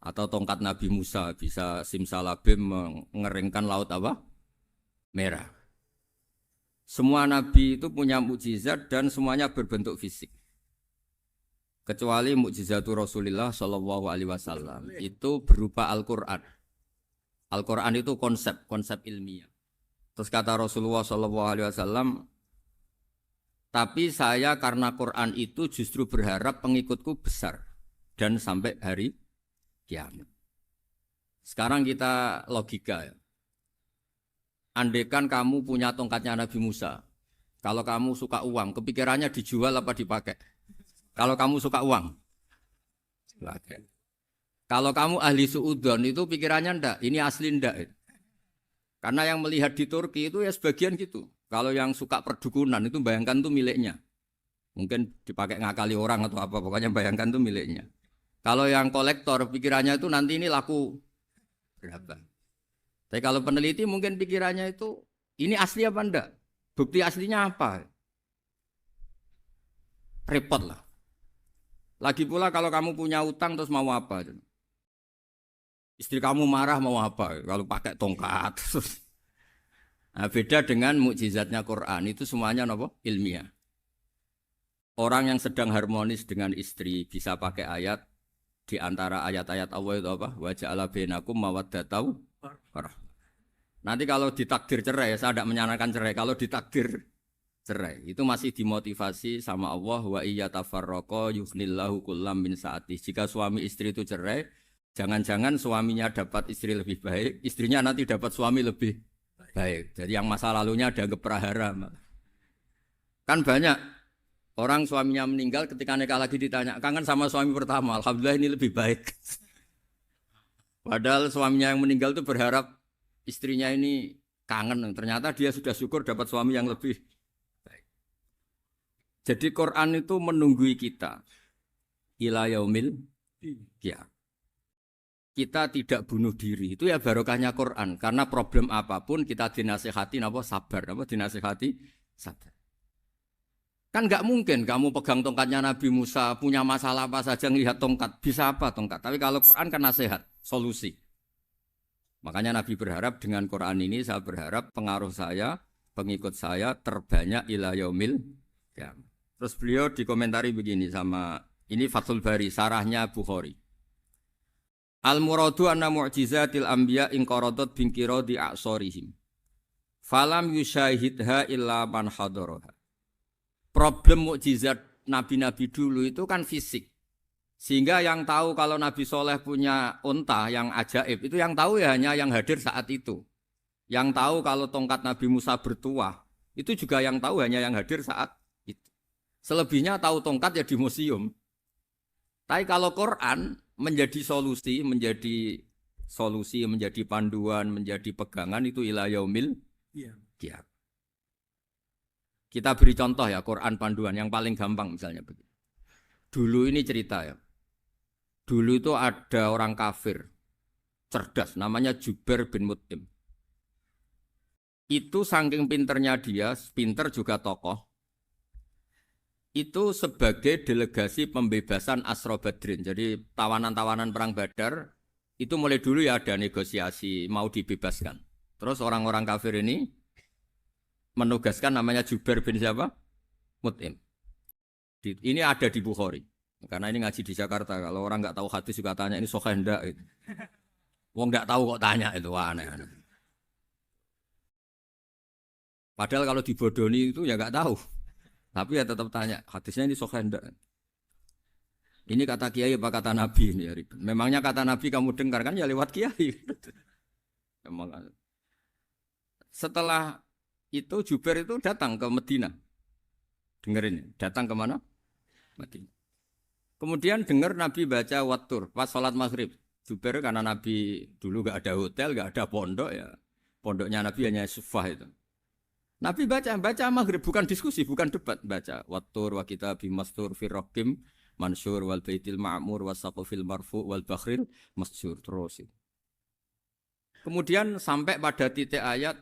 Atau tongkat Nabi Musa bisa simsalabim mengeringkan laut apa? Merah. Semua Nabi itu punya mukjizat dan semuanya berbentuk fisik. Kecuali mukjizatul Rasulullah SAW itu berupa Al-Quran. Al-Quran itu konsep ilmiah. Terus kata Rasulullah SAW, tapi saya karena Quran itu justru berharap pengikutku besar dan sampai hari kiamat. Sekarang kita logika ya. Andekan kamu punya tongkatnya Nabi Musa, kalau kamu suka uang, kepikirannya dijual apa dipakai? Kalau kamu suka uang, dipakai. Kalau kamu ahli suudon itu pikirannya ndak, ini asli ndak. Karena yang melihat di Turki itu ya sebagian gitu. Kalau yang suka perdukunan itu bayangkan tuh miliknya. Mungkin dipakai ngakali orang atau apa, pokoknya bayangkan tuh miliknya. Kalau yang kolektor pikirannya itu nanti ini laku berapa. Tapi kalau peneliti mungkin pikirannya itu ini asli apa enggak? Bukti aslinya apa? Repot lah. Lagi pula kalau kamu punya utang terus mau apa? Istri kamu marah mau apa? Kalau pakai tongkat. Nah, beda dengan mukjizatnya Quran itu semuanya apa? Ilmiah. Orang yang sedang harmonis dengan istri bisa pakai ayat di antara ayat-ayat Allah itu apa? Wa ja'ala bainakum mawaddatan warahmah. Nanti kalau ditakdir cerai, saya tidak menyarankan cerai. Kalau ditakdir cerai, itu masih dimotivasi sama Allah wa iya tafarraqa yughnillahu kullam min sa'ati. Jika suami istri itu cerai, jangan-jangan suaminya dapat istri lebih baik, istrinya nanti dapat suami lebih baik. Jadi yang masa lalunya dianggap prahara. Kan banyak orang suaminya meninggal ketika nikah lagi ditanya, kangen sama suami pertama, alhamdulillah ini lebih baik. Padahal suaminya yang meninggal itu berharap istrinya ini kangen, ternyata dia sudah syukur dapat suami yang lebih baik. Jadi Quran itu menunggui kita ila yaumil qiyamah. Kita tidak bunuh diri, itu ya barokahnya Quran. Karena problem apapun kita dinasihati apa sabar, apa dinasihati sabar. Kan nggak mungkin kamu pegang tongkatnya Nabi Musa, punya masalah apa saja ngelihat tongkat, bisa apa tongkat. Tapi kalau Quran kan nasihat, solusi. Makanya Nabi berharap dengan Quran ini, saya berharap pengaruh saya, pengikut saya terbanyak ila yaumil qiyamah. Terus beliau dikomentari begini sama, ini Fathul Bari, sarahnya Bukhari. Al-muradu anna mu'jizatil anbiya inqaradat binqiradi a'sorihim. Falam yusyahidha illa man hadaraha. Problem mukjizat nabi-nabi dulu itu kan fisik. Sehingga yang tahu kalau Nabi Soleh punya unta yang ajaib, itu yang tahu ya hanya yang hadir saat itu. Yang tahu kalau tongkat Nabi Musa bertuah, itu juga yang tahu hanya yang hadir saat itu. Selebihnya tahu tongkat ya di museum. Tapi kalau Quran menjadi solusi, menjadi panduan, menjadi pegangan itu ila yaumil qiyamah. Kita beri contoh ya Quran panduan yang paling gampang misalnya begini. Dulu ini cerita ya. Dulu itu ada orang kafir cerdas namanya Jubair bin Mut'im. Itu saking pinternya dia, pinter juga tokoh. Itu sebagai delegasi pembebasan Asra Badrin. Jadi tawanan-tawanan perang Badar itu mulai dulu ya ada negosiasi mau dibebaskan. Terus orang-orang kafir ini menugaskan namanya Jubair bin siapa? Mut'im. Ini ada di Bukhari. Karena ini ngaji di Jakarta. Kalau orang nggak tahu hadis juga tanya ini sahih enggak gitu. Wong nggak tahu kok tanya itu aneh. Padahal kalau dibodohi itu ya nggak tahu. Tapi ya tetap tanya, hadisnya ini sahih enggak? Ini kata kiai apa kata nabi ini ya ribet. Memangnya kata nabi kamu dengar kan ya lewat kiai. Setelah itu Jubair itu datang ke Medina. Dengerin, datang ke mana? Medina. Kemudian dengar Nabi baca Wattur pas sholat maghrib. Jubair karena Nabi dulu gak ada hotel, gak ada pondok ya. Pondoknya Nabi hanya sufah itu. Nabi baca maghrib, bukan diskusi, bukan debat. Baca Wattur wa kitabi mastur firrokim mansur wal baitil ma'mur wasaqufil marfu wal bakhril masjur. Terus itu. Kemudian sampai pada titik ayat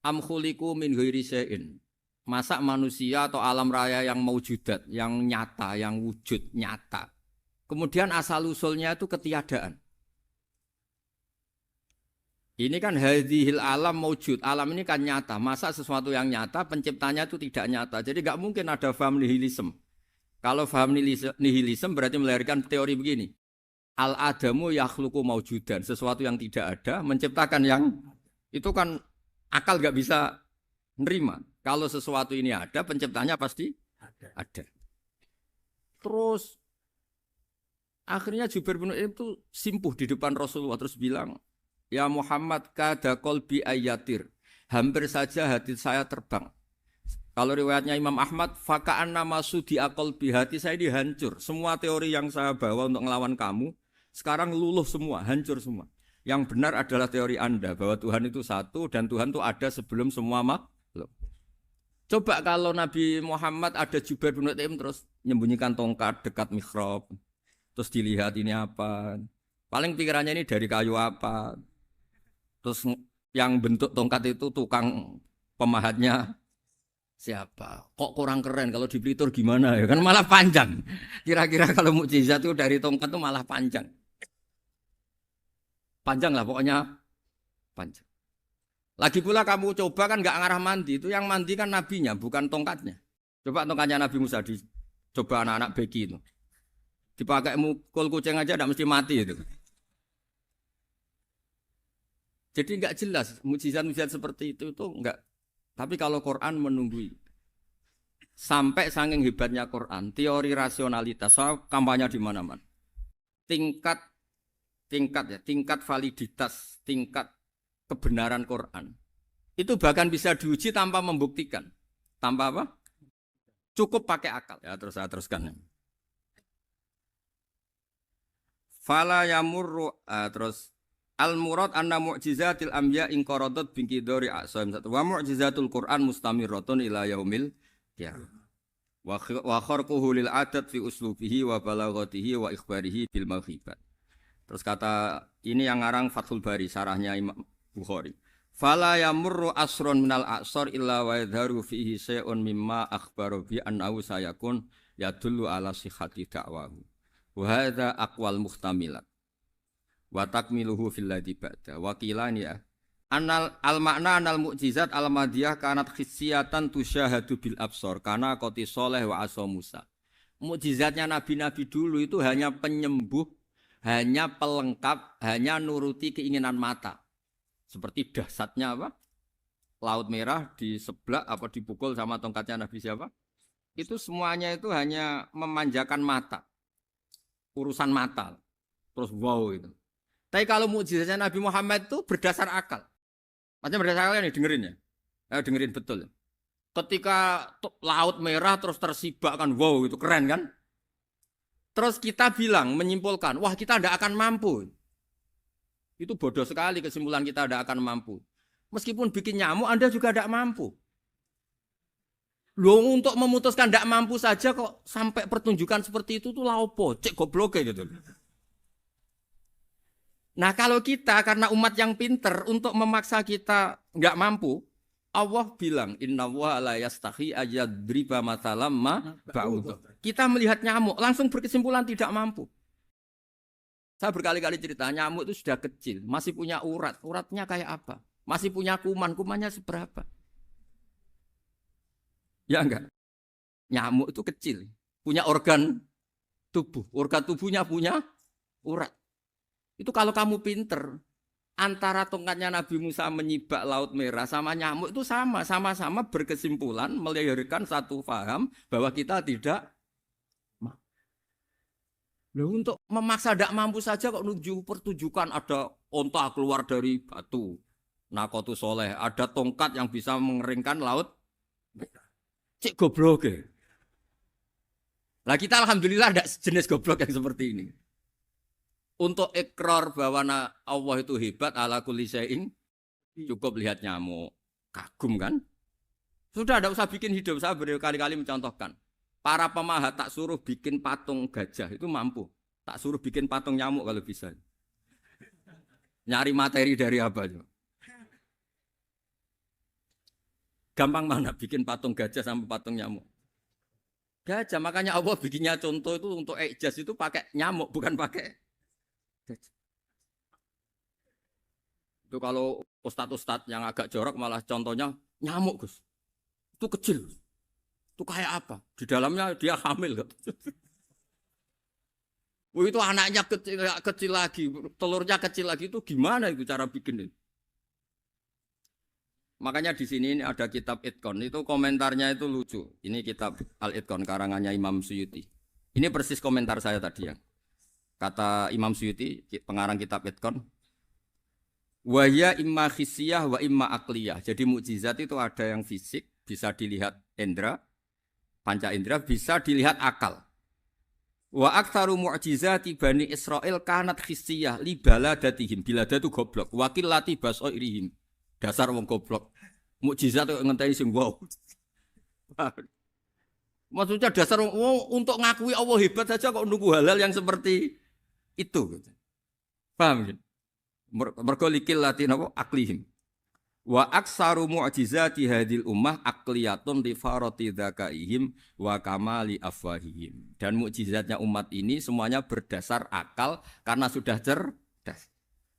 am khuliqu min ghairi syai'in. Masa manusia atau alam raya yang maujudat, yang nyata, yang wujud nyata. Kemudian asal-usulnya itu ketiadaan. Ini kan hadhil alam maujud, alam ini kan nyata. Masa sesuatu yang nyata, penciptanya itu tidak nyata. Jadi nggak mungkin ada faham nihilisme. Kalau faham nihilisme berarti melahirkan teori begini. Al adamu yakhluqu maujudan, sesuatu yang tidak ada menciptakan yang itu kan akal nggak bisa nerima. Kalau sesuatu ini ada, penciptanya pasti ada. Terus akhirnya Jubair bin Mut'im itu simpuh di depan Rasulullah terus bilang, "Ya Muhammad, kada qalbi ayatir." Hampir saja hati saya terbang. Kalau riwayatnya Imam Ahmad, faka'anna masudi qalbi, hati saya dihancur. Semua teori yang saya bawa untuk ngelawan kamu sekarang luluh semua, hancur semua. Yang benar adalah teori Anda bahwa Tuhan itu satu dan Tuhan itu ada sebelum semua makhluk. Coba kalau Nabi Muhammad ada Jubair bin Mut'im terus menyembunyikan tongkat dekat mihrab. Terus dilihat ini apa. Paling pikirannya ini dari kayu apa. Terus yang bentuk tongkat itu tukang pemahatnya siapa. Kok kurang keren kalau di Blitar gimana ya. Kan malah panjang. Kira-kira kalau mukjizat itu dari tongkat itu malah panjang. Panjang lah pokoknya. Panjang. Lagi pula kamu coba kan gak ngarah mandi. Itu yang mandi kan nabinya bukan tongkatnya. Coba tongkatnya Nabi Musa coba anak-anak beki itu. Dipakai mukul kucing aja tidak mesti mati itu. Jadi nggak jelas mukjizat-mukjizat seperti itu nggak. Tapi kalau Quran menunggui sampai saking hebatnya Quran, teori rasionalitas, soal kampanye di mana-mana. Tingkat validitas, tingkat kebenaran Quran itu bahkan bisa diuji tanpa membuktikan. Tanpa apa? Cukup pakai akal. Ya terus saya teruskan. Fala yamurru terus al murad anna mu'jizatil anbiya in qaradat bin qidari asaim wa mu'jizatul Qur'an mustamirratun ila yaumil qiyamah wa kharquhu lil adat fi uslubihi wa balaghatihi wa ikhbarihi bil maghibat. Terus kata ini yang ngarang Fathul Bari sarahnya Imam Bukhari. Fala yamurru asrun minal a'sar illa wa yadharu fihi shay'un mimma akhbaru bi annahu sayakun yadullu ala sihhati da'wahu. Wa hadza aqwal muhtamilat wa takmiluhu fil ladzi ba'da wa qilani ya anal al makna anal mukjizat al madiyah kanat khissiyatan tusyahadu bil absar kana qati soleh wa asa Musa. Mukjizatnya nabi-nabi dulu itu hanya penyembuh, hanya pelengkap, hanya nuruti keinginan mata. Seperti dahsyatnya apa? Laut Merah di sebelah apa dipukul sama tongkatnya Nabi siapa? Itu semuanya itu hanya memanjakan mata. Urusan mata. Terus wow itu. Tapi kalau mukjizatnya Nabi Muhammad itu berdasar akal. Maksudnya berdasar akal nih dengerin ya. Dengerin betul. Ketika Laut Merah terus tersibak kan wow itu keren kan. Terus kita bilang menyimpulkan wah kita tidak akan mampu. Itu bodoh sekali kesimpulan kita tidak akan mampu. Meskipun bikin nyamuk Anda juga tidak mampu. Loh untuk memutuskan tidak mampu saja kok sampai pertunjukan seperti itu tuh laopo, cek goblok gitu. Nah kalau kita karena umat yang pinter untuk memaksa kita nggak mampu, Allah bilang Inna wa la yastahi ayadriba mathalam ma ba'ud. Kita melihat nyamuk langsung berkesimpulan tidak mampu. Saya berkali-kali cerita nyamuk itu sudah kecil, masih punya urat, uratnya kayak apa? Masih punya kuman, kumannya seberapa? Ya enggak. Nyamuk itu kecil, punya organ tubuhnya punya urat. Itu kalau kamu pinter, antara tongkatnya Nabi Musa menyibak Laut Merah sama nyamuk itu sama-sama berkesimpulan melahirkan satu paham bahwa kita tidak mampu. Loh, untuk memaksa tidak mampu saja kok menuju pertunjukan ada onta keluar dari batu, nakotu soleh, ada tongkat yang bisa mengeringkan laut. Cik goblok ya. Lah kita alhamdulillah ada jenis goblok yang seperti ini. Untuk ikrar bahwa Allah itu hebat ala kulli syai'in cukup lihat nyamuk. Kagum kan? Sudah tidak usah bikin hidup. Saya berkali-kali mencontohkan. Para pemahat tak suruh bikin patung gajah itu mampu. Tak suruh bikin patung nyamuk kalau bisa. Nyari materi dari apa? Gampang mana bikin patung gajah sama patung nyamuk? Gajah, makanya Allah bikinnya contoh itu untuk ijaz itu pakai nyamuk, bukan pakai gajah. Itu kalau ustadz-ustadz yang agak jorok malah contohnya nyamuk, Gus. Itu kecil. Itu kayak apa? Di dalamnya dia hamil. Oh, itu anaknya kecil, kecil lagi, telurnya kecil lagi itu gimana itu cara bikin itu? Makanya di sini ini ada kitab Itqon, itu komentarnya itu lucu. Ini kitab Al-Itqon karangannya Imam Suyuti. Ini persis komentar saya tadi ya. Kata Imam Suyuti, pengarang kitab Itqon, wa ya imma khissiyah wa imma akliyah. Jadi mukjizat itu ada yang fisik, bisa dilihat indra, panca indra, bisa dilihat akal. Wa aktsaru mu'jizati Bani Israil kanat khissiyah li baladatihim. Bilada itu goblok, wakil lati basoirihim. Dasar wong goblok. Mukjizat kok ngenteni sing wow. Maksudnya dasar wong untuk ngakui Allah hebat saja kok nunggu halal yang seperti itu. Paham ya? Mergo likil lati napa aklihim. Wa aksaru mu'jizati hadil ummah akliyatun li farati dzakaihim wa kamali afwahihim. Dan mukjizatnya umat ini semuanya berdasar akal karena sudah cerdas.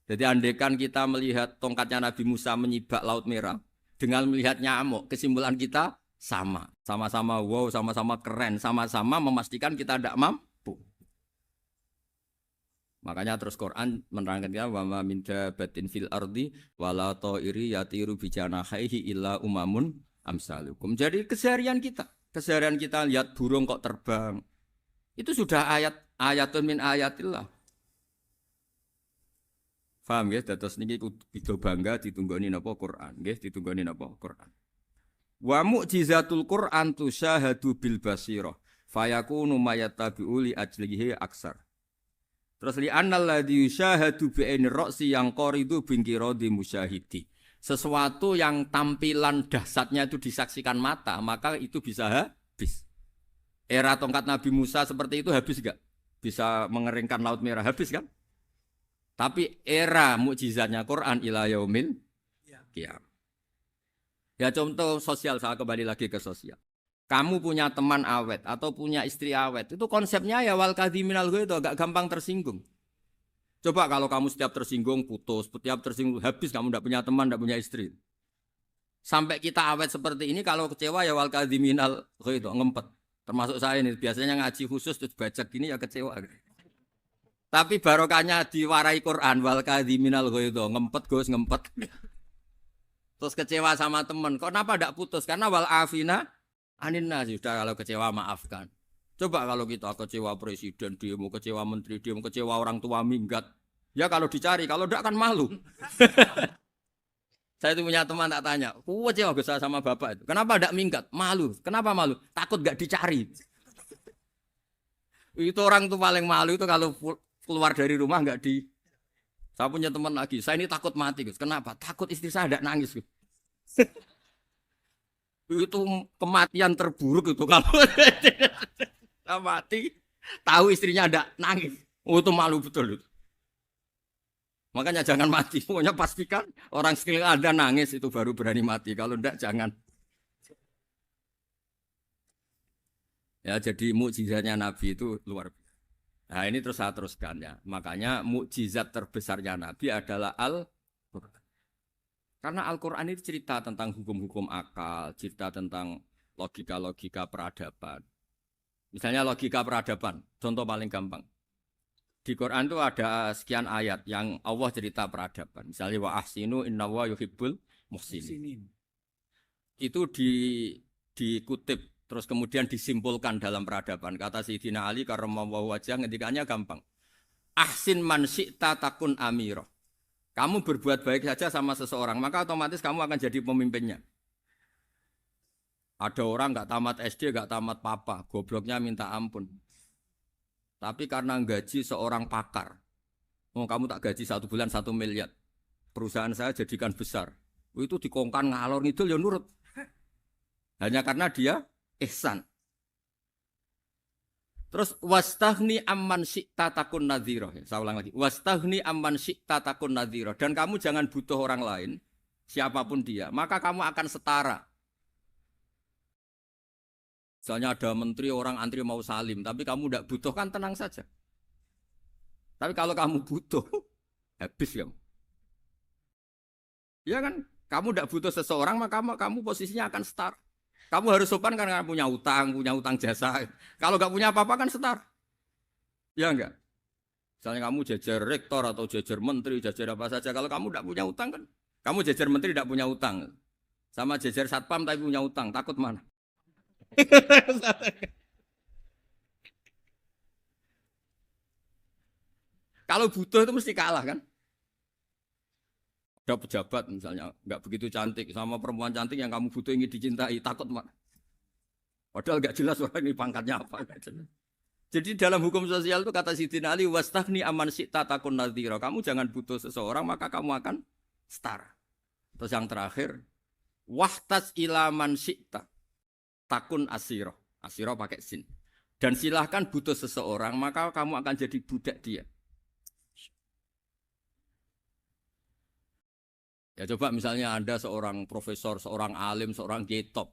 Jadi andaikan kita melihat tongkatnya Nabi Musa menyibak Laut Merah dengan melihat nyamuk, kesimpulan kita sama. Sama-sama wow, sama-sama keren, sama-sama memastikan kita tidak mampu. Makanya terus Quran menerangkan kita wa ma min dabatin fil ardi wala ta'iri yatiru bi janahihi illa umamun amsalukum. Jadi keseharian kita lihat burung kok terbang. Itu sudah ayatun min ayatillah. Paham ya? Dados niki kudu bangga ditunggoni napa Quran, nggih, ditunggoni napa Quran. Wa mu'jizatul Quran tusyahadu bil basirah. Fayakunu mayattabi'u li ajlihi aksar. Terus li annal ladzi yusyahadu bi ainir ra'si yang qaridu bingkiradi musyahidi. Sesuatu yang tampilan dahsyatnya itu disaksikan mata, maka itu bisa habis. Era tongkat Nabi Musa seperti itu habis enggak? Bisa mengeringkan Laut Merah, habis kan? Tapi era mukjizatnya Quran ila yaumil qiyamah. Ya contoh sosial, saya kembali lagi ke sosial. Kamu punya teman awet atau punya istri awet, itu konsepnya ya wal kadhiminal ghaidh, agak gampang tersinggung. Coba kalau kamu setiap tersinggung putus, setiap tersinggung habis, kamu tidak punya teman, tidak punya istri. Sampai kita awet seperti ini, kalau kecewa ya wal kadhiminal ghaidh, ngempet. Termasuk saya ini, biasanya ngaji khusus terus baca gini ya kecewa. Tapi barokahnya diwarai Quran wal kadhiminal ghaidh, ngempet Gus, ngempet. Terus kecewa sama teman, kenapa tidak putus? Karena wal afina aninna, sudah kalau kecewa maafkan. Coba kalau kita kecewa presiden demo, kecewa menteri demo, kecewa orang tua minggat. Ya kalau dicari, kalau tidak kan malu. Saya itu punya teman tak tanya, kecewa Gus sama bapak itu. Kenapa tidak minggat? Malu. Kenapa malu? Takut gak dicari. Itu orang tuh paling malu itu kalau keluar dari rumah nggak di. Saya punya teman lagi, saya ini takut mati Gus. Kenapa? Takut istri saya tidak nangis Gus. Itu kematian terburuk itu kalau mati, tahu istrinya tidak nangis. Oh, itu malu betul itu. Makanya jangan mati. Pokoknya pastikan orang sekeliling Anda nangis itu baru berani mati. Kalau tidak jangan. Ya jadi mukjizatnya Nabi itu luar biasa. Nah ini terus saya teruskan ya. Makanya mukjizat terbesarnya Nabi adalah Al-Quran. Karena Al-Quran itu cerita tentang hukum-hukum akal, cerita tentang logika-logika peradaban. Misalnya logika peradaban, contoh paling gampang. Di Quran itu ada sekian ayat yang Allah cerita peradaban. Misalnya wa ahsinu innallaha yuhibbul muhsinin. Itu dikutip terus kemudian disimpulkan dalam peradaban. Kata Sayyidina Ali karramallahu wajhah ngendikannya gampang. Ahsin man syi'ta takun amira. Kamu berbuat baik saja sama seseorang, maka otomatis kamu akan jadi pemimpinnya. Ada orang enggak tamat SD, enggak tamat papa, gobloknya minta ampun. Tapi karena gaji seorang pakar. Oh, kamu tak gaji 1 bulan 1 miliar. Perusahaan saya jadikan besar. Itu dikongkan ngalor ngidul ya nurut. Hanya karena dia ihsan. Terus wastaghni amman syi'ta takun nadhira. Saya ulang lagi. Wastaghni amman syi'ta takun nadhira. Dan kamu jangan butuh orang lain, siapapun dia, maka kamu akan setara. Misalnya ada menteri orang antri mau salim, tapi kamu tidak butuh, kan tenang saja. Tapi kalau kamu butuh, habis kamu. Ya kan? Kamu tidak butuh seseorang, maka kamu posisinya akan setara. Kamu harus sopan karena punya utang jasa. Kalau nggak punya apa-apa kan setara. Ya enggak? Misalnya kamu jajar rektor atau jajar menteri, jajar apa saja. Kalau kamu tidak punya utang kan, kamu jajar menteri tidak punya utang. Sama jajar satpam tapi punya utang, takut mana? Kalau butuh itu mesti kalah kan? Ada pejabat misalnya nggak begitu cantik sama perempuan cantik yang kamu butuh ingin dicintai, takut mana? Padahal nggak jelas orang ini pangkatnya apa. Jadi dalam hukum sosial itu kata Sidin Ali, wastahni aman syi'ta takun nadhira. Kamu jangan butuh seseorang maka kamu akan setara. Terus yang terakhir, wahtas ilaman syi'ta takun asiro. Asiro pakai sin. Dan silahkan butuh seseorang maka kamu akan jadi budak dia. Ya coba misalnya Anda seorang profesor, seorang alim, seorang kiai top.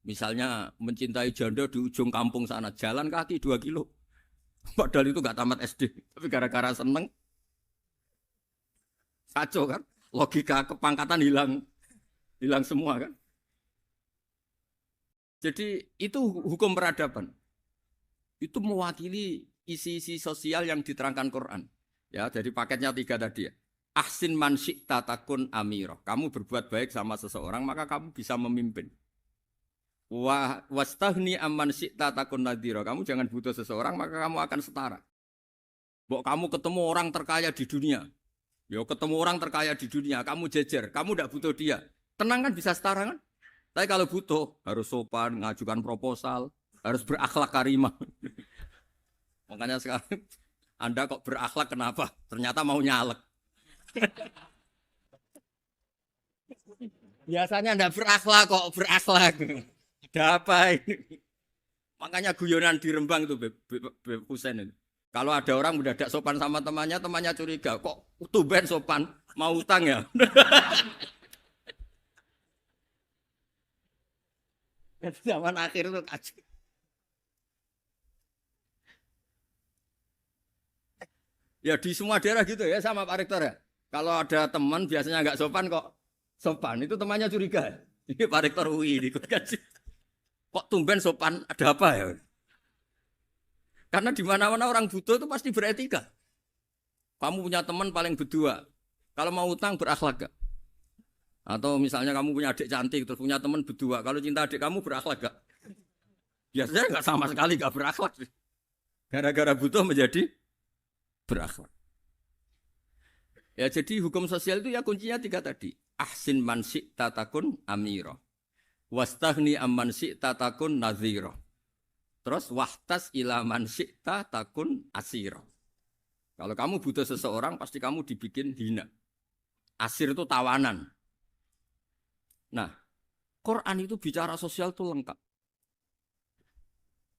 Misalnya mencintai janda di ujung kampung sana, jalan kaki 2 kilo. Padahal itu gak tamat SD. Tapi gara-gara seneng, kacau kan? Logika kepangkatan hilang semua kan? Jadi itu hukum peradaban. Itu mewakili isi-isi sosial yang diterangkan Quran. Ya, jadi paketnya 3 tadi ya. Ahsin man syi'ta takun amiroh. Kamu berbuat baik sama seseorang, maka kamu bisa memimpin. Wastahni amman syi'ta takun nadhira. Kamu jangan butuh seseorang, maka kamu akan setara. Bok kamu ketemu orang terkaya di dunia. Yo ketemu orang terkaya di dunia, kamu jejer, kamu tidak butuh dia. Tenang kan bisa setara kan? Tapi kalau butuh, harus sopan, ngajukan proposal, harus berakhlak karimah. Makanya sekarang, Anda kok berakhlak kenapa? Ternyata mau nyalek. Biasanya Anda berakhlak kok berakhlak. Ada apa ini? Makanya guyonan di Rembang itu Beb Husein itu. Kalau ada orang udah tidak sopan sama temannya, temannya curiga. Kok tumben sopan? Mau utang ya? Zaman akhir itu kacau. Ya di semua daerah gitu ya sama Pak Rektor ya. Kalau ada teman biasanya nggak sopan kok sopan, itu temannya curiga. Ini Pak Rektor UI ikut kaji. Kok tumben sopan, ada apa ya? Karena di mana-mana orang butuh itu pasti beretika. Kamu punya teman paling berdua. Kalau mau utang berakhlak gak? Atau misalnya kamu punya adik cantik terus punya teman berdua. Kalau cinta adik kamu berakhlak gak? Biasanya nggak sama sekali gak berakhlak. Gara-gara butuh menjadi berakhlak. Ya jadi hukum sosial itu ya kuncinya 3 tadi. Ahsin man syi'ta takun amira. Wastahni amman syi'ta takun nadhira. Terus wahtas ila man syi'ta takun asira. Kalau kamu butuh seseorang pasti kamu dibikin hina. Asir itu tawanan. Nah, Quran itu bicara sosial itu lengkap.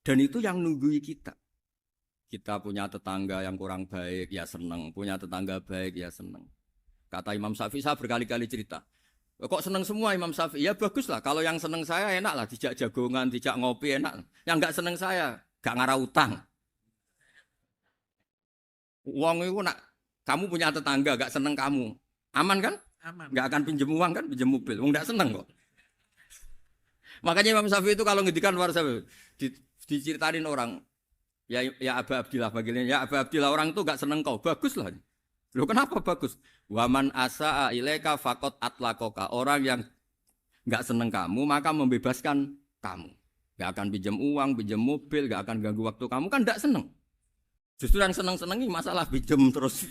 Dan itu yang nunggui kita. Kita punya tetangga yang kurang baik, ya seneng. Punya tetangga baik, ya seneng. Kata Imam Syafi'i, saya berkali-kali cerita. Kok seneng semua Imam Syafi'i? Ya bagus lah. Kalau yang seneng saya enak lah. Dijak jagongan, dijak ngopi enak. Yang nggak seneng saya, gak ngarah utang. Uang itu nak, kamu punya tetangga gak seneng kamu. Aman kan? Aman. Gak akan pinjem uang kan, pinjem mobil. Uang gak seneng kok. Makanya Imam Syafi'i itu kalau ngedikan luar Syafi'i, diceritain orang. Ya Aba Abdillah bagiannya. Ya Aba Abdillah orang itu gak seneng kau. Bagus lah. Loh kenapa bagus? Waman asa'a ilaika faqad atlaqaka. Orang yang gak seneng kamu maka membebaskan kamu. Gak akan pinjam uang, pinjam mobil, gak akan ganggu waktu kamu kan gak seneng. Justru yang seneng-senengi masalah pinjam terus.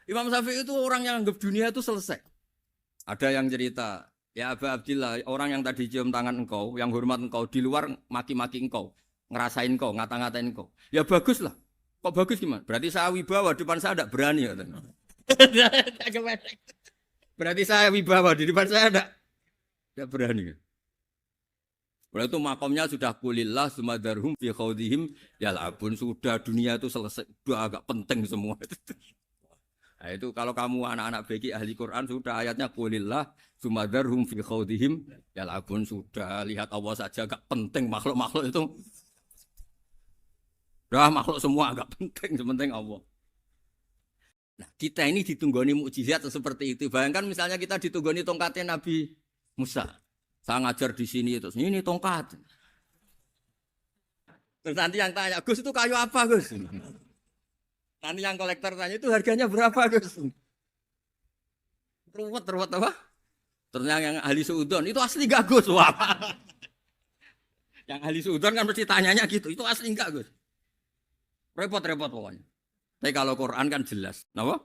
Imam Syafi'i itu orang yang anggap dunia itu selesai. Ada yang cerita, ya Aba Abdillah, orang yang tadi cium tangan engkau, yang hormat engkau, di luar maki-maki engkau, ngerasain engkau, ngata-ngatain engkau. Ya bagus lah. Kok bagus gimana? Berarti saya wibawa, depan saya tidak berani. Berarti saya wibawa, di depan saya tidak berani. Berarti itu makomnya sudah kulillah, sumadarhum fi khawdihim, yal'abun. Sudah dunia itu selesai, sudah agak penting semua. Nah itu kalau kamu anak-anak beki ahli Quran, sudah ayatnya kulillah, sumadarhum fi khawdihim, yal'abun. Sudah lihat Allah saja agak penting, makhluk-makhluk itu. Dah makhluk semua agak penting, sepenting Allah. Nah kita ini ditunggoni mukjizat seperti itu. Bayangkan misalnya kita ditunggoni tongkatnya Nabi Musa. Saya ngajar di sini terus ini tongkat. Terus nanti yang tanya, Gus itu kayu apa Gus? Nanti yang kolektor tanya itu harganya berapa Gus? Ruwet apa? Terus yang ahli suudon itu asli gak Gus? Wah. Yang ahli suudon kan mesti tanyanya gitu, itu asli enggak Gus? Repot pokoknya. Tapi kalau Quran kan jelas, kenapa?